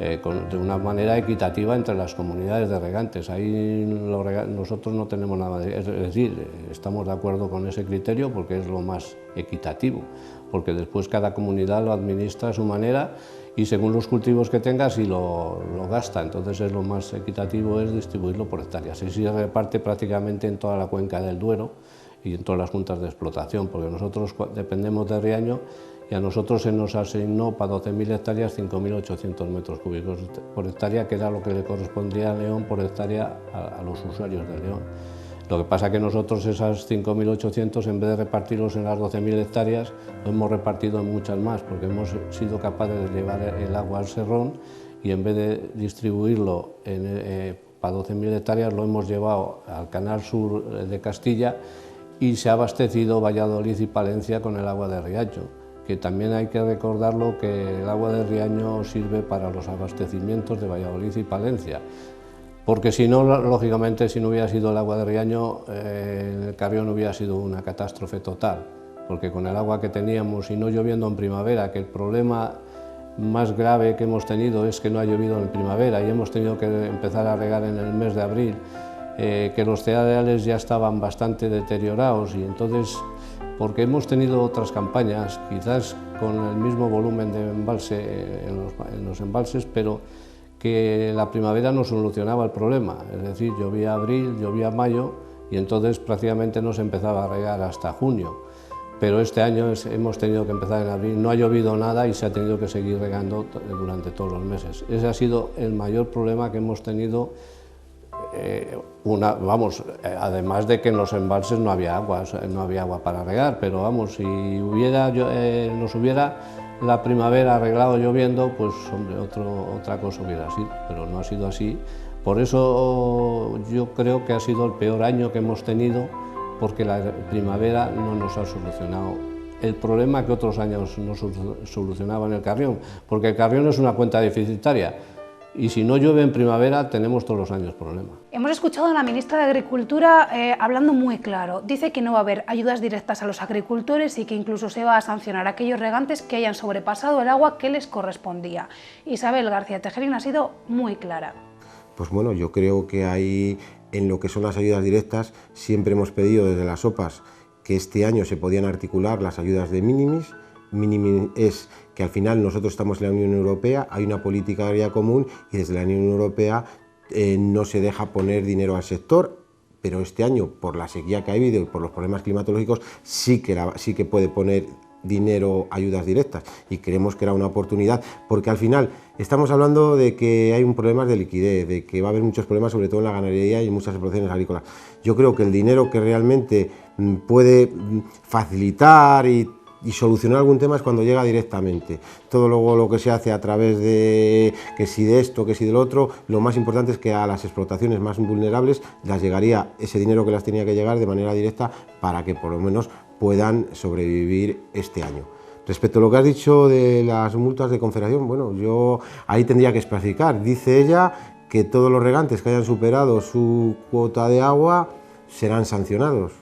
de una manera equitativa entre las comunidades de regantes. Ahí nosotros no tenemos nada, es decir, estamos de acuerdo con ese criterio porque es lo más equitativo, porque después cada comunidad lo administra a su manera y según los cultivos que tenga así lo gasta. Entonces es lo más equitativo es distribuirlo por hectáreas. Así se reparte prácticamente en toda la cuenca del Duero y en todas las juntas de explotación, porque nosotros dependemos de Riaño y a nosotros se nos asignó para 12.000 hectáreas 5.800 metros cúbicos por hectárea, que era lo que le correspondía a León por hectárea a los usuarios de León. Lo que pasa es que nosotros esas 5.800, en vez de repartirlos en las 12.000 hectáreas, lo hemos repartido en muchas más, porque hemos sido capaces de llevar el agua al Serrón y en vez de distribuirlo para 12.000 hectáreas lo hemos llevado al Canal Sur de Castilla y se ha abastecido Valladolid y Palencia con el agua de Riaño, que también hay que recordarlo que el agua de Riaño sirve para los abastecimientos de Valladolid y Palencia, porque si no, lógicamente, si no hubiera sido el agua de Riaño, el Carrión hubiera sido una catástrofe total, porque con el agua que teníamos y no lloviendo en primavera, que el problema más grave que hemos tenido es que no ha llovido en primavera y hemos tenido que empezar a regar en el mes de abril, que los cereales ya estaban bastante deteriorados, y entonces, porque hemos tenido otras campañas, quizás con el mismo volumen de embalse en los embalses, pero que la primavera no solucionaba el problema, es decir, llovía abril, llovía mayo y entonces prácticamente no se empezaba a regar hasta junio. Pero este año hemos tenido que empezar en abril, no ha llovido nada y se ha tenido que seguir regando durante todos los meses. Ese ha sido el mayor problema que hemos tenido, además de que en los embalses no había agua para regar, pero vamos, si nos hubiera la primavera arreglado lloviendo, pues hombre, otra cosa hubiera sido, pero no ha sido así. Por eso yo creo que ha sido el peor año que hemos tenido, porque la primavera no nos ha solucionado el problema que otros años no solucionaba en el Carrión, porque el Carrión es una cuenca deficitaria y si no llueve en primavera tenemos todos los años problemas. Hemos escuchado a la ministra de Agricultura hablando muy claro. Dice que no va a haber ayudas directas a los agricultores y que incluso se va a sancionar a aquellos regantes que hayan sobrepasado el agua que les correspondía. Isabel García Tejerín ha sido muy clara. Pues bueno, yo creo que hay, en lo que son las ayudas directas, siempre hemos pedido desde las OPAs que este año se podían articular las ayudas de minimis. Minimis es que al final nosotros estamos en la Unión Europea, hay una política agraria común y desde la Unión Europea no se deja poner dinero al sector, pero este año, por la sequía que ha habido y por los problemas climatológicos, sí que puede poner dinero, ayudas directas, y creemos que era una oportunidad, porque al final estamos hablando de que hay un problema de liquidez, de que va a haber muchos problemas, sobre todo en la ganadería y en muchas explotaciones agrícolas. Yo creo que el dinero que realmente puede facilitar y solucionar algún tema es cuando llega directamente. Todo luego lo que se hace a través de que si de esto, que si del otro, lo más importante es que a las explotaciones más vulnerables las llegaría ese dinero que las tenía que llegar de manera directa para que por lo menos puedan sobrevivir este año. Respecto a lo que has dicho de las multas de Confederación, bueno, yo ahí tendría que especificar. Dice ella que todos los regantes que hayan superado su cuota de agua serán sancionados.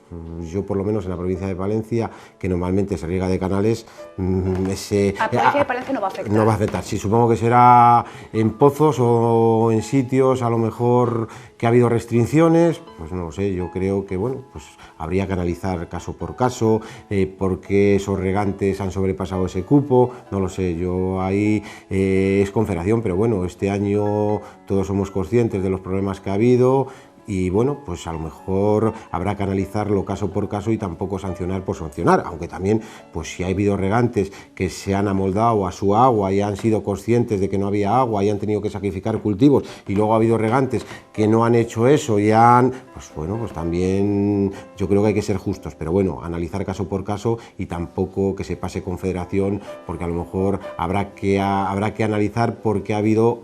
Yo, por lo menos en la provincia de Palencia, que normalmente se riega de canales, A la provincia de Palencia no va a afectar. No va a afectar, sí, supongo que será en pozos o en sitios a lo mejor que ha habido restricciones, pues no lo sé, yo creo que bueno, pues habría que analizar caso por caso, por qué esos regantes han sobrepasado ese cupo, no lo sé, yo ahí es Confederación, pero bueno, este año todos somos conscientes de los problemas que ha habido. Y bueno, pues a lo mejor habrá que analizarlo caso por caso y tampoco sancionar por sancionar, aunque también, pues si ha habido regantes que se han amoldado a su agua y han sido conscientes de que no había agua y han tenido que sacrificar cultivos, y luego ha habido regantes que no han hecho eso y pues bueno, pues también yo creo que hay que ser justos, pero bueno, analizar caso por caso y tampoco que se pase Confederación, porque a lo mejor habrá que analizar por qué ha habido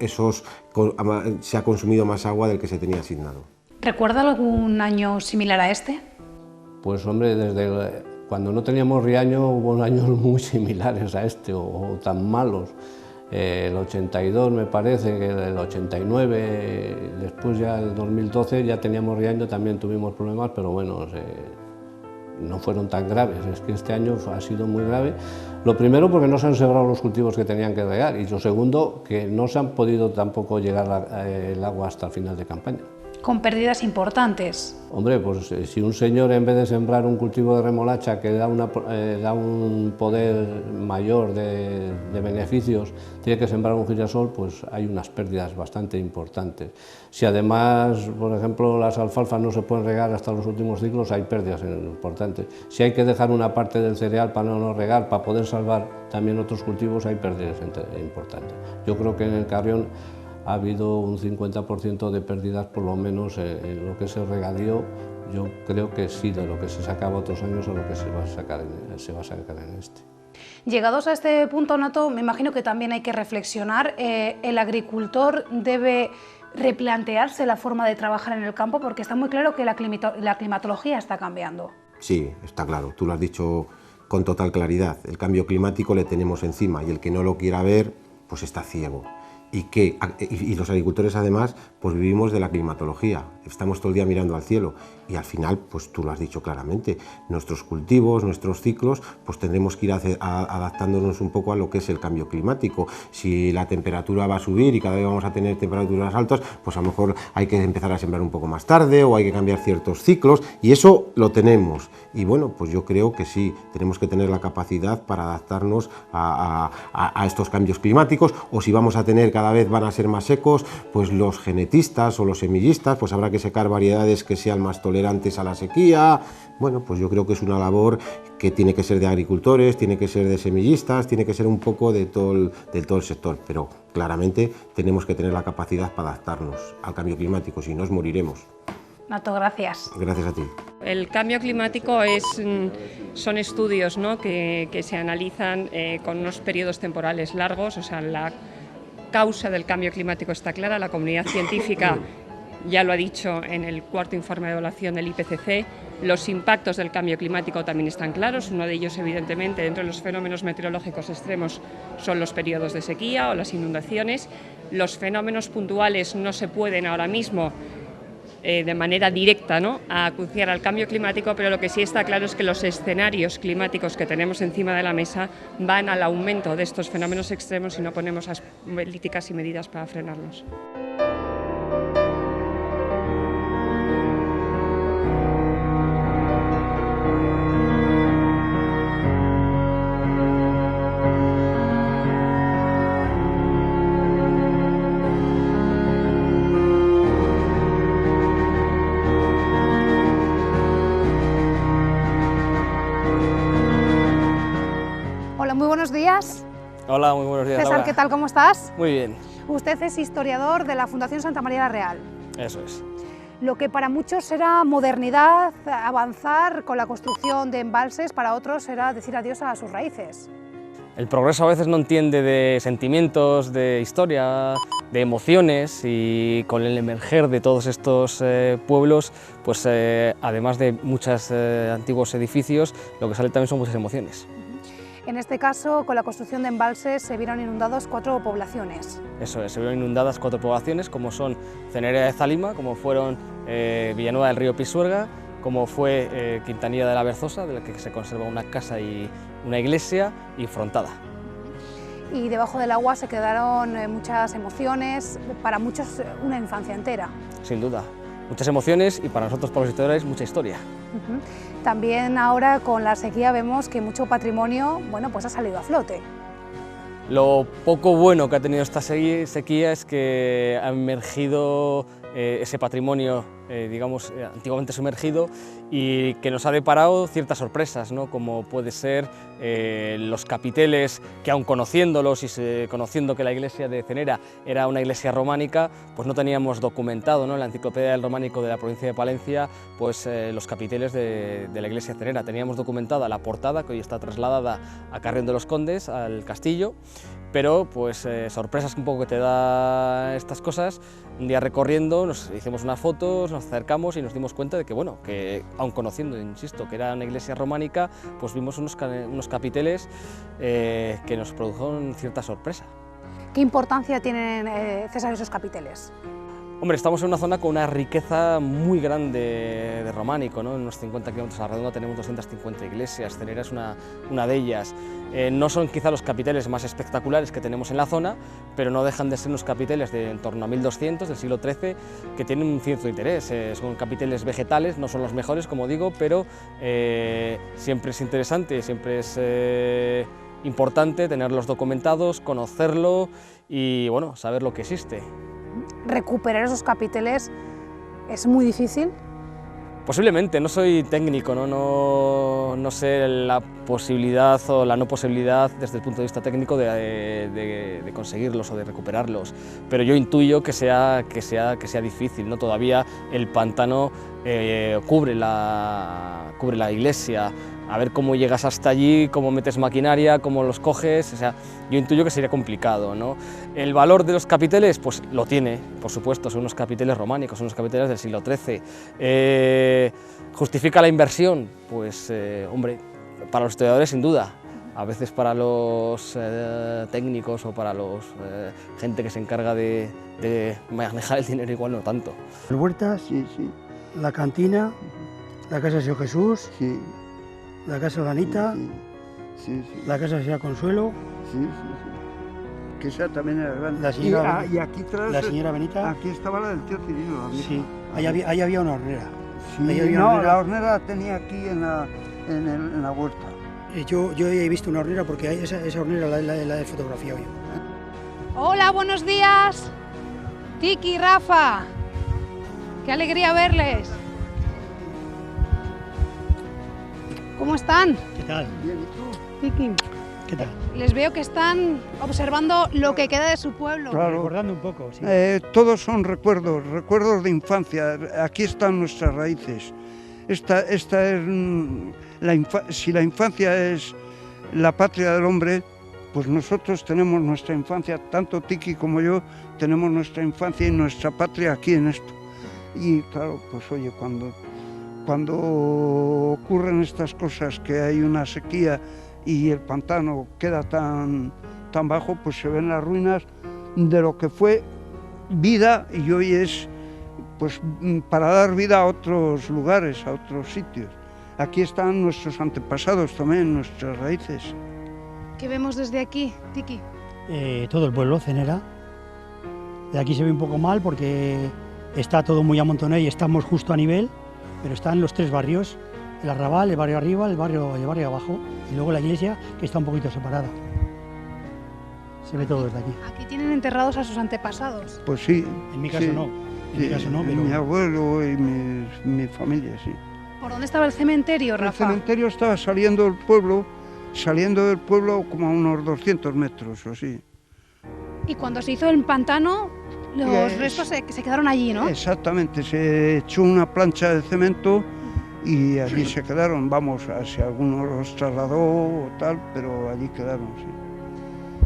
se ha consumido más agua del que se tenía asignado. ¿Recuerda algún año similar a este? Pues hombre, desde cuando no teníamos Riaño hubo años muy similares a este o tan malos. El 82 me parece, que el 89, después ya el 2012 ya teníamos Riaño, también tuvimos problemas, pero bueno, no fueron tan graves. Es que este año ha sido muy grave. Lo primero porque no se han sembrado los cultivos que tenían que regar, y lo segundo que no se han podido tampoco llegar el agua hasta el final de campaña. Con pérdidas importantes. Hombre, pues si un señor en vez de sembrar un cultivo de remolacha que da un poder mayor de beneficios, tiene que sembrar un girasol, pues hay unas pérdidas bastante importantes. Si además, por ejemplo, las alfalfas no se pueden regar hasta los últimos ciclos, hay pérdidas importantes. Si hay que dejar una parte del cereal para no regar, para poder salvar también otros cultivos, hay pérdidas importantes. Yo creo que en el Carrión ha habido un 50% de pérdidas, por lo menos en lo que es el regadío. Yo creo que sí, de lo que se sacaba otros años a lo que se va a sacar en este. Llegados a este punto, Nato, me imagino que también hay que reflexionar. El agricultor debe replantearse la forma de trabajar en el campo, porque está muy claro que la climatología está cambiando. Sí, está claro, tú lo has dicho con total claridad, el cambio climático le tenemos encima y el que no lo quiera ver, pues está ciego. Y los agricultores además pues vivimos de la climatología, estamos todo el día mirando al cielo y al final, pues tú lo has dicho claramente, nuestros cultivos, nuestros ciclos, pues tendremos que ir adaptándonos un poco a lo que es el cambio climático. Si la temperatura va a subir y cada vez vamos a tener temperaturas altas, pues a lo mejor hay que empezar a sembrar un poco más tarde o hay que cambiar ciertos ciclos y eso lo tenemos. Y bueno, pues yo creo que sí, tenemos que tener la capacidad para adaptarnos a estos cambios climáticos, o si vamos a tener, cada vez van a ser más secos, pues los genetistas o los semillistas, pues habrá que sacar variedades que sean más tolerantes a la sequía. Bueno, pues yo creo que es una labor que tiene que ser de agricultores, tiene que ser de semillistas, tiene que ser un poco de todo el sector, pero claramente tenemos que tener la capacidad para adaptarnos al cambio climático, si no nos moriremos. Nato, gracias. Gracias a ti. El cambio climático son estudios, ¿no?, que se analizan con unos periodos temporales largos, o sea, la causa del cambio climático está clara, la comunidad científica ya lo ha dicho en el cuarto informe de evaluación del IPCC, los impactos del cambio climático también están claros, uno de ellos evidentemente dentro de los fenómenos meteorológicos extremos son los periodos de sequía o las inundaciones, los fenómenos puntuales no se pueden ahora mismo de manera directa, ¿no?, a acuciar al cambio climático, pero lo que sí está claro es que los escenarios climáticos que tenemos encima de la mesa van al aumento de estos fenómenos extremos si no ponemos las políticas y medidas para frenarlos. Hola, muy buenos días. Hola, muy buenos días, César, Laura. ¿qué tal? ¿Cómo estás? Muy bien, Usted es historiador de la Fundación Santa María la Real. eso es. Lo que para muchos era modernidad, avanzar con la construcción de embalses, para otros era decir adiós a sus raíces. El progreso a veces no entiende de sentimientos, de historia, de emociones, y con el emerger de todos estos pueblos, pues además de muchos antiguos edificios, lo que sale también son muchas emociones. En este caso, con la construcción de embalses se vieron inundados 4 poblaciones. Eso es, se vieron inundadas 4 poblaciones, como son Cenerea de Zalima, como fueron Villanueva del Río Pisuerga, como fue Quintanilla de la Berzosa, de la que se conserva una casa y una iglesia, y Frontada. Y debajo del agua se quedaron muchas emociones, para muchos una infancia entera. Sin duda, muchas emociones y para nosotros, para los historiadores, mucha historia. También ahora con la sequía vemos que mucho patrimonio, bueno, pues ha salido a flote. Lo poco bueno que ha tenido esta sequía es que ha emergido ese patrimonio, digamos, antiguamente sumergido, y que nos ha deparado ciertas sorpresas, ¿no?, como puede ser los capiteles, que aun conociéndolos y conociendo que la iglesia de Cenera era una iglesia románica, pues no teníamos documentado, ¿no?, en la enciclopedia del románico de la provincia de Palencia, pues los capiteles de la iglesia de Cenera. Teníamos documentada la portada, que hoy está trasladada a Carrión de los Condes, al castillo, pero pues sorpresas un poco que te da estas cosas. Un día recorriendo nos hicimos unas fotos, nos acercamos y nos dimos cuenta de que, bueno, que aun conociendo, insisto, que era una iglesia románica, pues vimos unos capiteles que nos produjeron cierta sorpresa. ¿Qué importancia tienen, César, esos capiteles? Hombre, estamos en una zona con una riqueza muy grande de románico, ¿no? En unos 50 kilómetros a la redonda tenemos 250 iglesias, Cenera es una de ellas. No son quizá los capiteles más espectaculares que tenemos en la zona, pero no dejan de ser unos capiteles de en torno a 1200 del siglo XIII que tienen un cierto interés. Son capiteles vegetales, no son los mejores, como digo, pero siempre es interesante, siempre es importante tenerlos documentados, conocerlo y, bueno, saber lo que existe. ¿Recuperar esos capiteles es muy difícil? Posiblemente, no soy técnico, no sé la posibilidad o la no posibilidad desde el punto de vista técnico de conseguirlos o de recuperarlos, pero yo intuyo que sea difícil, ¿no? Todavía el pantano cubre la iglesia, a ver cómo llegas hasta allí, cómo metes maquinaria, cómo los coges, o sea, yo intuyo que sería complicado, ¿no? El valor de los capiteles, pues lo tiene, por supuesto, son unos capiteles románicos, son unos capiteles del siglo XIII. ¿Justifica la inversión? Pues, hombre, para los historiadores sin duda, a veces para los técnicos o para los gente que se encarga de manejar el dinero igual no tanto. Las huertas, Sí, sí, la cantina, la casa de Señor Jesús, sí, la casa de Anita, sí, sí, sí, la casa de Señora Consuelo, sí, sí, sí. Que esa también era grande. La señora- y aquí tras, la señora Benita. aquí estaba la del tío Cirilo. la misma. Sí, ahí había una hornera. Sí, Ahí había no, una hornera. la hornera la tenía aquí en la huerta. Yo he visto una hornera porque esa hornera la he fotografiado yo. Hola, buenos días. Tiki, Rafa. Qué alegría verles. ¿Cómo están? ¿Qué tal? Bien, ¿y tú? Tiki, ¿Qué tal? les veo que están observando lo que queda de su pueblo. Claro. Recordando un poco, sí. Todos son recuerdos, recuerdos de infancia. Aquí están nuestras raíces. Esta es si la infancia es la patria del hombre, pues nosotros tenemos nuestra infancia, tanto Tiki como yo, tenemos nuestra infancia y nuestra patria aquí en esto. Y claro, pues oye, cuando ocurren estas cosas, que hay una sequía y el pantano queda tan bajo, pues se ven las ruinas de lo que fue vida y hoy es pues para dar vida a otros lugares, a otros sitios. Aquí están nuestros antepasados también, nuestras raíces. ¿Qué vemos desde aquí, Tiki? Todo el pueblo, Cenera. De aquí se ve un poco mal porque está todo muy amontonado y estamos justo a nivel, pero están los tres barrios, el arrabal, el barrio arriba, el barrio abajo, y luego la iglesia, que está un poquito separada. Se ve todo desde aquí. Aquí tienen enterrados a sus antepasados. Pues sí. En mi caso sí, no, en mi caso no, pero... Mi abuelo y mi familia, sí. ¿Por dónde estaba el cementerio, Rafa? El cementerio estaba saliendo del pueblo como a unos 200 metros o así. Y cuando se hizo el pantano, los Yes. restos se quedaron allí, ¿no? Exactamente, se echó una plancha de cemento y allí se quedaron. Vamos, si alguno los trasladó o tal, pero allí quedaron, sí.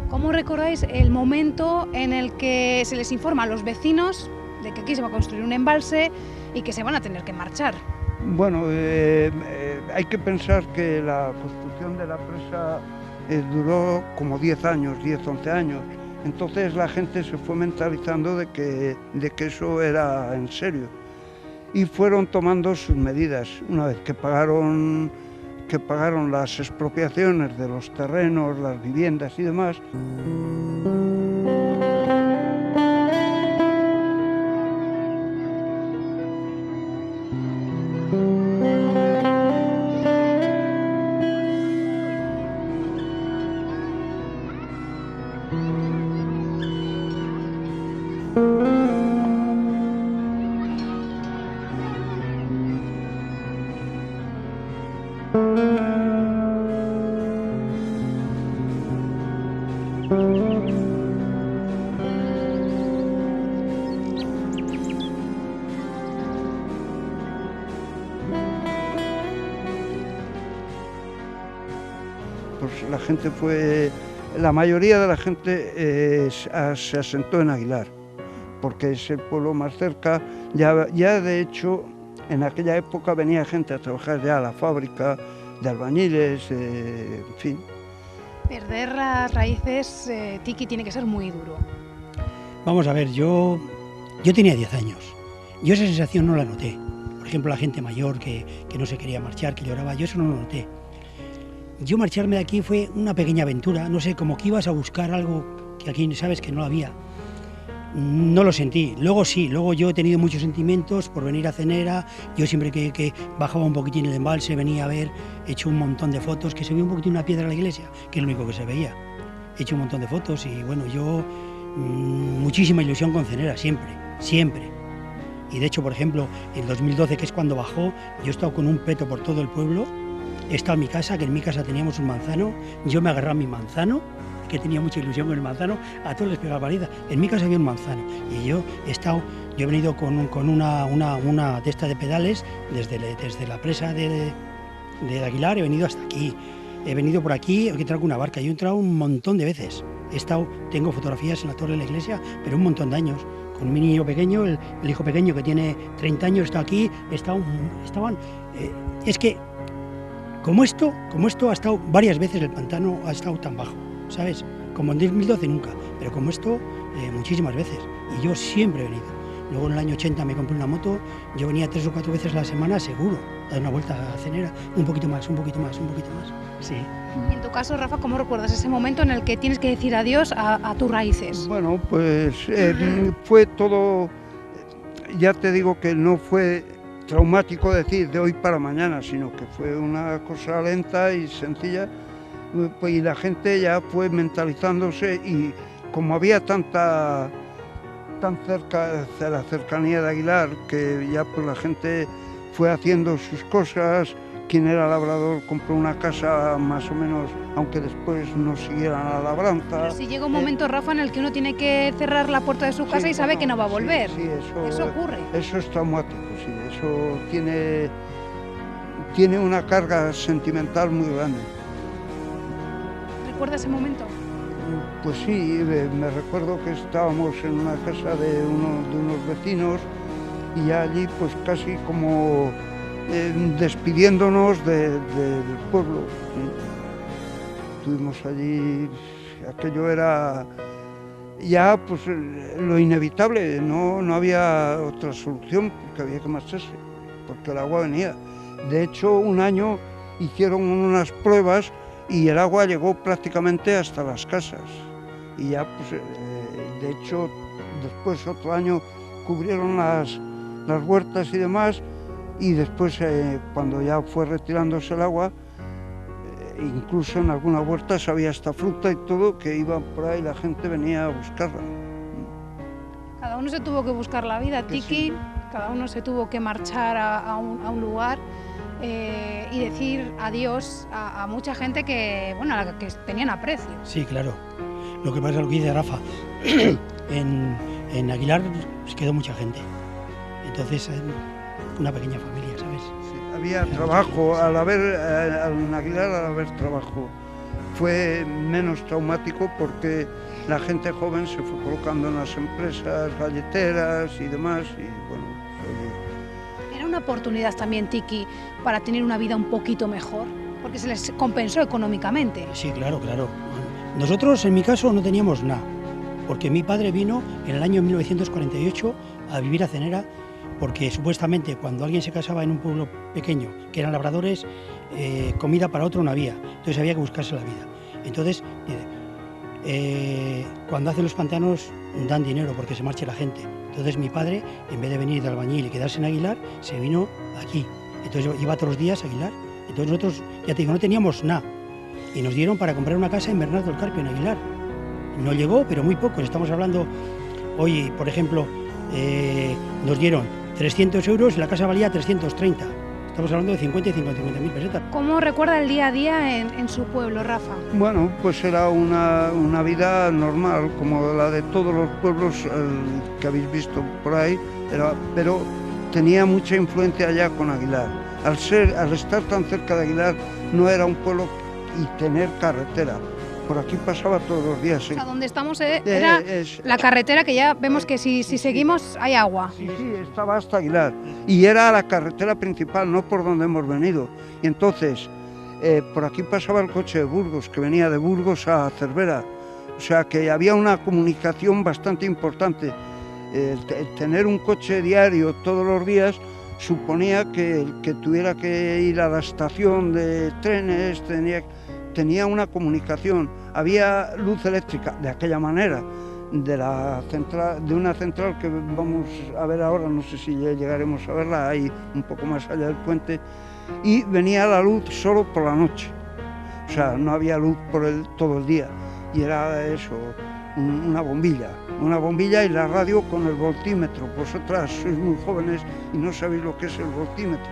¿Cómo recordáis el momento en el que se les informa a los vecinos de que aquí se va a construir un embalse y que se van a tener que marchar? Bueno, hay que pensar que la construcción de la presa duró como 10 años, 10, 11 años. Entonces la gente se fue mentalizando de que eso era en serio. Y fueron tomando sus medidas. Una vez que pagaron las expropiaciones de los terrenos, las viviendas y demás. Pues la mayoría de la gente se asentó en Aguilar, porque es el pueblo más cerca. Ya de hecho, en aquella época venía gente a trabajar ya a la fábrica de albañiles, en fin. Perder las raíces, Tiki, tiene que ser muy duro. Vamos a ver, yo tenía 10 años. Yo esa sensación no la noté. Por ejemplo, la gente mayor que no se quería marchar, que lloraba, yo eso no lo noté. Yo marcharme de aquí fue una pequeña aventura, no sé, como que ibas a buscar algo que aquí sabes que no había. No lo sentí. Luego sí, luego yo he tenido muchos sentimientos por venir a Cenera. Yo siempre que bajaba un poquitín el embalse, venía a ver, he hecho un montón de fotos, que se veía un poquitín una piedra en la iglesia, que es lo único que se veía. He hecho un montón de fotos y bueno, yo muchísima ilusión con Cenera, siempre, siempre. Y de hecho, por ejemplo, en 2012, que es cuando bajó, yo he estado con un peto por todo el pueblo. He estado en mi casa, que en mi casa teníamos un manzano, yo me agarré a mi manzano, que tenía mucha ilusión con el manzano, a todos les pegaba paliza. En mi casa había un manzano y yo he venido con una de estas de pedales desde la presa del Aguilar, he venido hasta aquí. He venido por aquí, he entrado con una barca, yo he entrado un montón de veces. Tengo fotografías en la torre de la iglesia, pero un montón de años. Con mi niño pequeño, el hijo pequeño que tiene 30 años, está aquí, es que como esto ha estado varias veces, el pantano ha estado tan bajo, ¿sabes? Como en 2012 nunca, pero como esto muchísimas veces, y yo siempre he venido. Luego en el año 80 me compré una moto, yo venía 3 o 4 veces a la semana seguro, a dar una vuelta a Cenera, un poquito más. Sí. Y en tu caso, Rafa, ¿cómo recuerdas ese momento en el que tienes que decir adiós a tus raíces? Bueno, pues fue todo, ya te digo que no fue traumático decir de hoy para mañana, sino que fue una cosa lenta y sencilla, pues, y la gente ya fue mentalizándose, y como había tan cerca de la cercanía de Aguilar, que ya pues la gente fue haciendo sus cosas. Quien era labrador compró una casa más o menos, aunque después no siguieran la labranza. Pero si llega un momento, Rafa, en el que uno tiene que cerrar la puerta de su casa y sabe que no va a volver. Sí, eso ocurre. Eso es traumático, sí. Eso tiene una carga sentimental muy grande. ¿Recuerda ese momento? Pues sí, me recuerdo que estábamos en una casa de unos vecinos, y allí pues casi como despidiéndonos del pueblo. Estuvimos allí, aquello era ya pues lo inevitable, no había otra solución, porque había que marcharse, porque el agua venía. De hecho, un año hicieron unas pruebas y el agua llegó prácticamente hasta las casas, y ya pues de hecho después otro año cubrieron las huertas y demás. Y después, cuando ya fue retirándose el agua, incluso en algunas huertas había hasta fruta y todo, que iban por ahí, la gente venía a buscarla. Cada uno se tuvo que buscar la vida, Tiki, sí. Cada uno se tuvo que marchar a un lugar y decir adiós a mucha gente que, bueno, a la que tenían aprecio. Sí, claro. Lo que pasa es lo que dice Rafa, en Aguilar se quedó mucha gente, entonces una pequeña familia, ¿sabes? Sí, había trabajo, en Aguilar al haber trabajo fue menos traumático, porque la gente joven se fue colocando en las empresas galleteras y demás, y bueno, Era una oportunidad también, Tiki, para tener una vida un poquito mejor, porque se les compensó económicamente. Sí, claro. Nosotros, en mi caso, no teníamos nada, porque mi padre vino en el año 1948 a vivir a Cenera, porque supuestamente cuando alguien se casaba en un pueblo pequeño, que eran labradores, comida para otro no había, entonces había que buscarse la vida. Entonces, cuando hacen los pantanos dan dinero porque se marche la gente. Entonces mi padre, en vez de venir de albañil y quedarse en Aguilar, se vino aquí. Entonces iba todos los días a Aguilar. Entonces nosotros, ya te digo, no teníamos nada. Y nos dieron para comprar una casa en Bernardo del Carpio, en Aguilar. No llegó, pero muy poco. Estamos hablando, hoy, por ejemplo, nos dieron 300 euros y la casa valía 330. Estamos hablando de 50 y 50.000 pesetas. ¿Cómo recuerda el día a día en su pueblo, Rafa? Bueno, pues era una vida normal, como la de todos los pueblos que habéis visto por ahí, pero tenía mucha influencia ya con Aguilar. Al estar tan cerca de Aguilar, no era un pueblo y tener carretera. Por aquí pasaba todos los días. O sea, donde estamos era la carretera, que ya vemos que si seguimos hay agua. Sí, estaba hasta Aguilar. Y era la carretera principal, no por donde hemos venido. Y entonces, por aquí pasaba el coche de Burgos, que venía de Burgos a Cervera. O sea, que había una comunicación bastante importante. El tener un coche diario todos los días suponía que tuviera que ir a la estación de trenes, tenía una comunicación, había luz eléctrica de aquella manera, de una central que vamos a ver ahora, no sé si ya llegaremos a verla, ahí un poco más allá del puente, y venía la luz solo por la noche, o sea, no había luz todo el día, y era eso, una bombilla y la radio con el voltímetro. Vosotras sois muy jóvenes y no sabéis lo que es el voltímetro.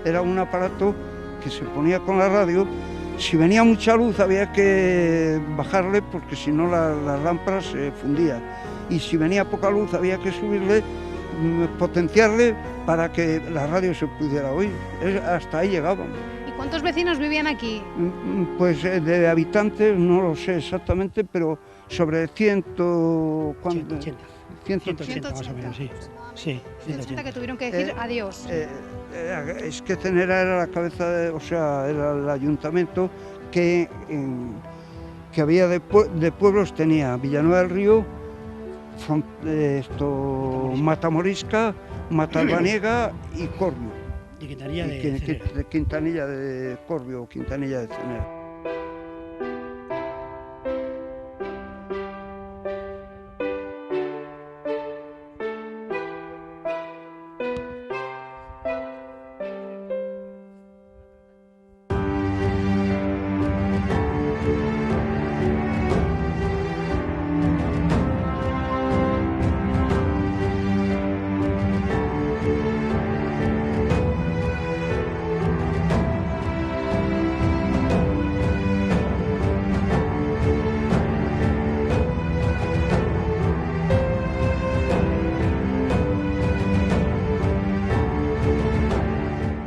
Era un aparato que se ponía con la radio, Si venía mucha luz había que bajarle porque si no las lámparas se fundían. Y si venía poca luz había que subirle, potenciarle para que la radio se pudiera oír. Hasta ahí llegábamos. ¿Y cuántos vecinos vivían aquí? Pues de habitantes no lo sé exactamente, pero sobre 180 más o menos, sí. Sí, 180 que tuvieron que decir adiós. Es que Cenera era la cabeza, era el ayuntamiento que había de pueblos, tenía Villanueva del Río, Matamorisca, Matalbaniega y Corbio. Y Quintanilla de Cenera. Quintanilla de Corbio, Quintanilla de Cenera.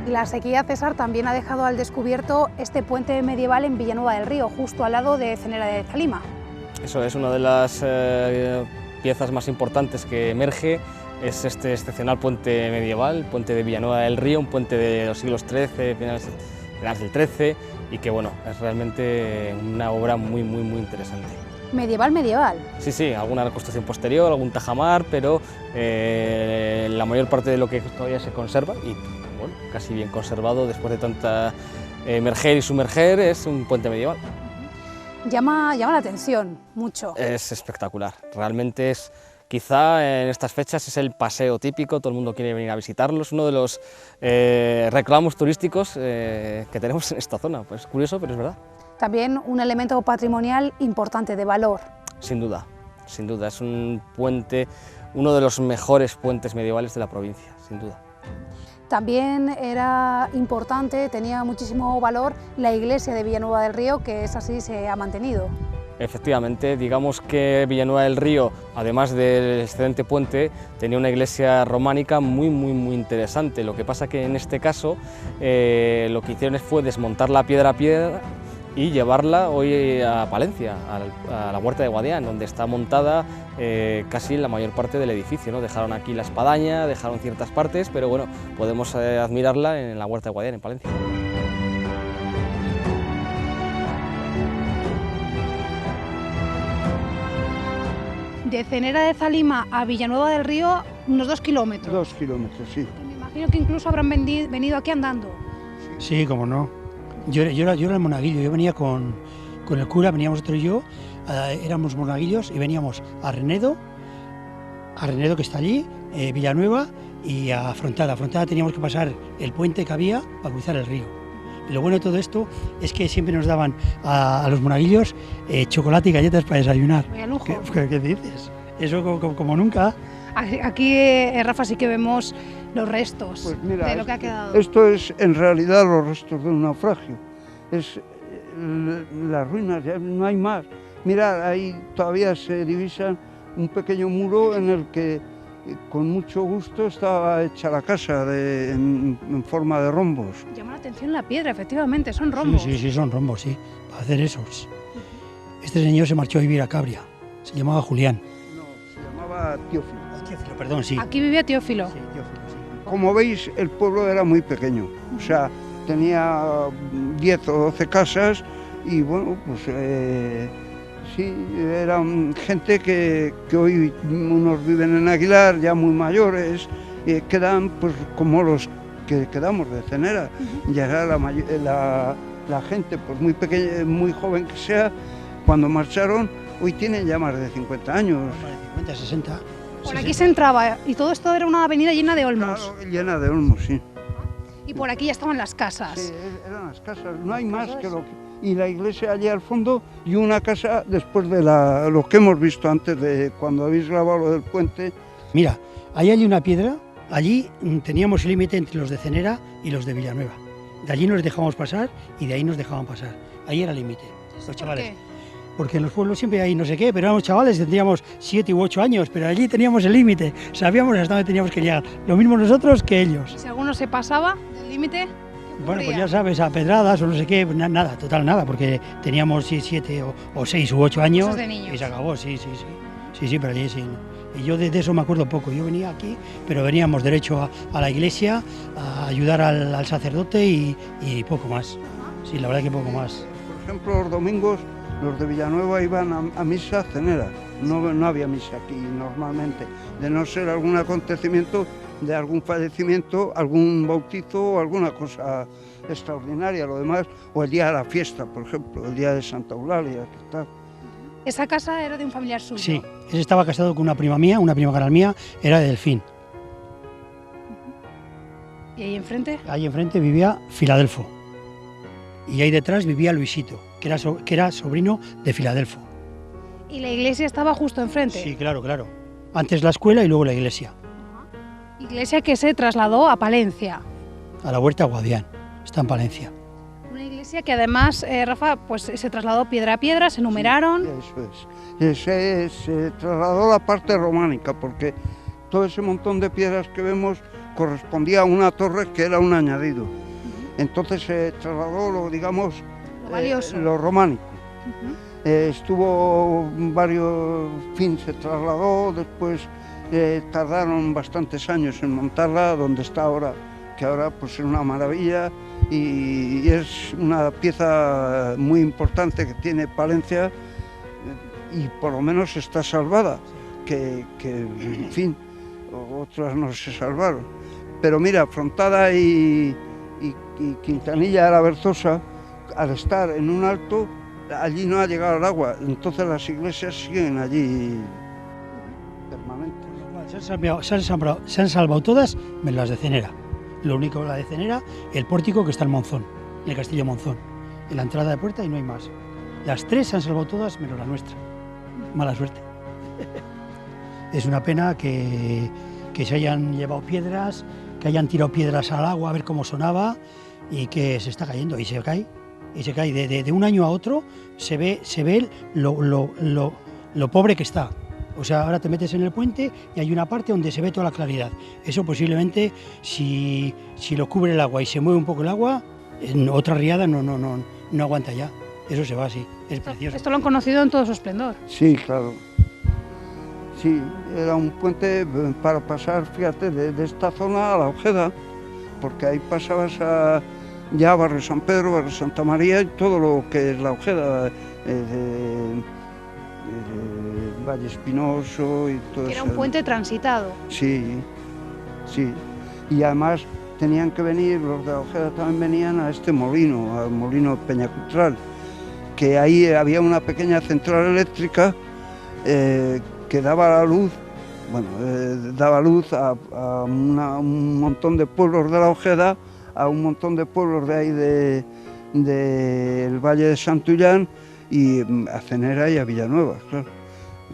La sequía, César, también ha dejado al descubierto este puente medieval en Villanueva del Río, justo al lado de Cenera de Zalima. Eso es una de las piezas más importantes que emerge, es este excepcional puente medieval, el puente de Villanueva del Río, un puente de los siglos XIII, finales del XIII, y que bueno, es realmente una obra muy interesante. Medieval. Sí, alguna reconstrucción posterior, algún tajamar, pero la mayor parte de lo que todavía se conserva, y bueno, casi bien conservado después de tanta emerger y sumerger, es un puente medieval. Llama la atención mucho. Es espectacular, realmente es, quizá en estas fechas es el paseo típico, todo el mundo quiere venir a visitarlo, es uno de los reclamos turísticos que tenemos en esta zona, pues curioso, pero es verdad. También un elemento patrimonial importante, de valor. Sin duda, es un puente, uno de los mejores puentes medievales de la provincia, sin duda. También era importante, tenía muchísimo valor la iglesia de Villanueva del Río, que es así, se ha mantenido. Efectivamente, digamos que Villanueva del Río, además del excelente puente, tenía una iglesia románica muy interesante. Lo que pasa que en este caso lo que hicieron fue desmontar la piedra a piedra y llevarla hoy a Palencia, a la Huerta de Guadián, donde está montada casi la mayor parte del edificio, ¿no? Dejaron aquí la espadaña, dejaron ciertas partes, pero bueno, podemos admirarla en la Huerta de Guadián, en Palencia. De Cenera de Zalima a Villanueva del Río, unos 2 kilómetros. 2 kilómetros, sí. Me imagino que incluso habrán venido aquí andando. Sí, cómo no. Yo era el monaguillo, yo venía con el cura, veníamos otro y yo, éramos monaguillos y veníamos a Renedo que está allí, Villanueva, y a Frontada. A Frontada teníamos que pasar el puente que había para cruzar el río. Y lo bueno de todo esto es que siempre nos daban a los monaguillos chocolate y galletas para desayunar. Vaya lujo. ¿Qué dices? Eso como nunca. Aquí, Rafa, sí que vemos los restos pues mira, de lo que ha quedado. Esto es en realidad los restos de un naufragio. Es las ruinas, ya no hay más. Mirad, ahí todavía se divisa un pequeño muro en el que con mucho gusto estaba hecha la casa en forma de rombos. Llama la atención la piedra, efectivamente, son rombos. Sí, son rombos, sí, para hacer esos. Este señor se marchó a vivir a Cabria, se llamaba Julián. No, se llamaba Teófilo. Teófilo, perdón, sí. Aquí vivía Teófilo. Sí, Teófilo, sí. Como veis, el pueblo era muy pequeño, o sea, tenía 10 o 12 casas y bueno, pues sí, eran gente que hoy unos viven en Aguilar, ya muy mayores, quedan pues como los que quedamos de Cenera. Ya la gente, pues muy pequeña, muy joven que sea, cuando marcharon, hoy tienen ya más de 50 años. Más de 50, 60. Por aquí se entraba y todo esto era una avenida llena de olmos. Claro, llena de olmos, sí. Y por aquí ya estaban las casas. Sí, eran las casas, no hay más que lo que... Y la iglesia allí al fondo y una casa después de lo que hemos visto antes de cuando habéis grabado lo del puente. Mira, ahí hay una piedra, allí teníamos el límite entre los de Cenera y los de Villanueva. De allí nos dejábamos pasar y de ahí nos dejaban pasar. ahí era el límite, los chavales. ¿Por qué? Porque en los pueblos siempre hay no sé qué, pero éramos chavales, tendríamos 7 u 8 años, pero allí teníamos el límite, sabíamos hasta dónde teníamos que llegar, lo mismo nosotros que ellos. ¿Y si alguno se pasaba del límite? Bueno, pues ya sabes, a pedradas o no sé qué, nada, total nada, porque teníamos 7 o 6 u 8 años. Cosas de niños. Y se acabó, sí, pero allí sí. Y yo de eso me acuerdo poco, yo venía aquí, pero veníamos derecho a la iglesia, a ayudar al sacerdote y poco más. Sí, la verdad que poco más. Por ejemplo, los domingos los de Villanueva iban a misa cenera, no había misa aquí normalmente, de no ser algún acontecimiento, de algún fallecimiento, algún bautizo o alguna cosa extraordinaria, lo demás, o el día de la fiesta, por ejemplo, el día de Santa Eulalia, ¿qué tal? ¿Esa casa era de un familiar suyo? Sí, él estaba casado con una prima mía, una prima canal mía, era de Delfín. ¿Y ahí enfrente? Ahí enfrente vivía Filadelfo. Y ahí detrás vivía Luisito, que era sobrino de Filadelfo. ¿Y la iglesia estaba justo enfrente? Sí, claro. Antes la escuela y luego la iglesia. Iglesia que se trasladó a Palencia. A la Huerta Guadián, está en Palencia. Una iglesia que además, Rafa, pues se trasladó piedra a piedra, se numeraron. Sí, eso es. Se trasladó la parte románica, porque todo ese montón de piedras que vemos correspondía a una torre que era un añadido. Entonces se trasladó lo románico. Estuvo varios se trasladó, después tardaron bastantes años en montarla donde está ahora, que ahora pues es una maravilla y es una pieza muy importante que tiene Palencia y por lo menos está salvada, que en fin, otras no se salvaron. Pero mira, Frontada y Quintanilla de la Berzosa, al estar en un alto, allí no ha llegado el agua, entonces las iglesias siguen allí permanentes. Se han salvado todas, menos las de Cenera. Lo único, la de Cenera, el pórtico que está en Monzón, en el Castillo Monzón, en la entrada de puerta y no hay más. Las 3 se han salvado todas, menos la nuestra. Mala suerte. Es una pena que se hayan llevado piedras, que hayan tirado piedras al agua a ver cómo sonaba y que se está cayendo y se cae. De un año a otro se ve lo pobre que está. O sea, ahora te metes en el puente y hay una parte donde se ve toda la claridad. Eso posiblemente, si lo cubre el agua y se mueve un poco el agua, en otra riada no aguanta ya. Eso se va así, es precioso. Esto lo han conocido en todo su esplendor. Sí, claro. Sí, era un puente para pasar, fíjate, de esta zona a la Ojeda, porque ahí pasabas ya a Barrio San Pedro, Barrio Santa María y todo lo que es la Ojeda, Valle Espinoso y todo eso. Era un puente transitado. Sí. Y además tenían que venir, los de la Ojeda también venían a este molino, al molino Peñacutral, que ahí había una pequeña central eléctrica que daba la luz, daba luz a un montón de pueblos de la Ojeda, a un montón de pueblos de ahí del Valle de Santullán y a Cenera y a Villanueva, claro,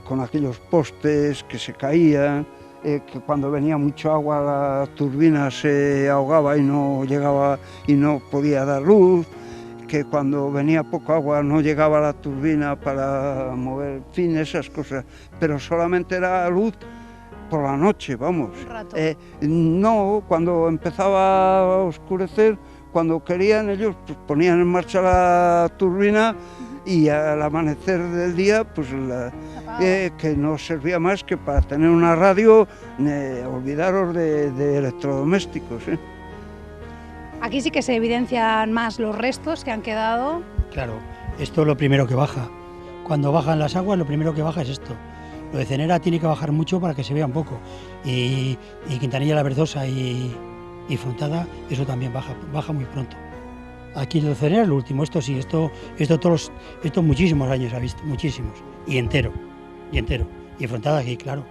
con aquellos postes que se caían, que cuando venía mucho agua la turbina se ahogaba y no llegaba y no podía dar luz, que cuando venía poco agua no llegaba la turbina para mover, en fin, esas cosas, pero solamente era luz por la noche, vamos. Un rato. No, cuando empezaba a oscurecer, cuando querían ellos, pues ponían en marcha la turbina y al amanecer del día, pues que no servía más que para tener una radio, olvidaros de electrodomésticos. Aquí sí que se evidencian más los restos que han quedado. Claro, esto es lo primero que baja. Cuando bajan las aguas, lo primero que baja es esto. Lo de Cenera tiene que bajar mucho para que se vea un poco. Y Quintanilla la Berzosa y Frontada, eso también baja muy pronto. Aquí lo de Cenera es lo último, esto sí, esto muchísimos años ha visto, muchísimos. Y entero. Y Frontada aquí, claro.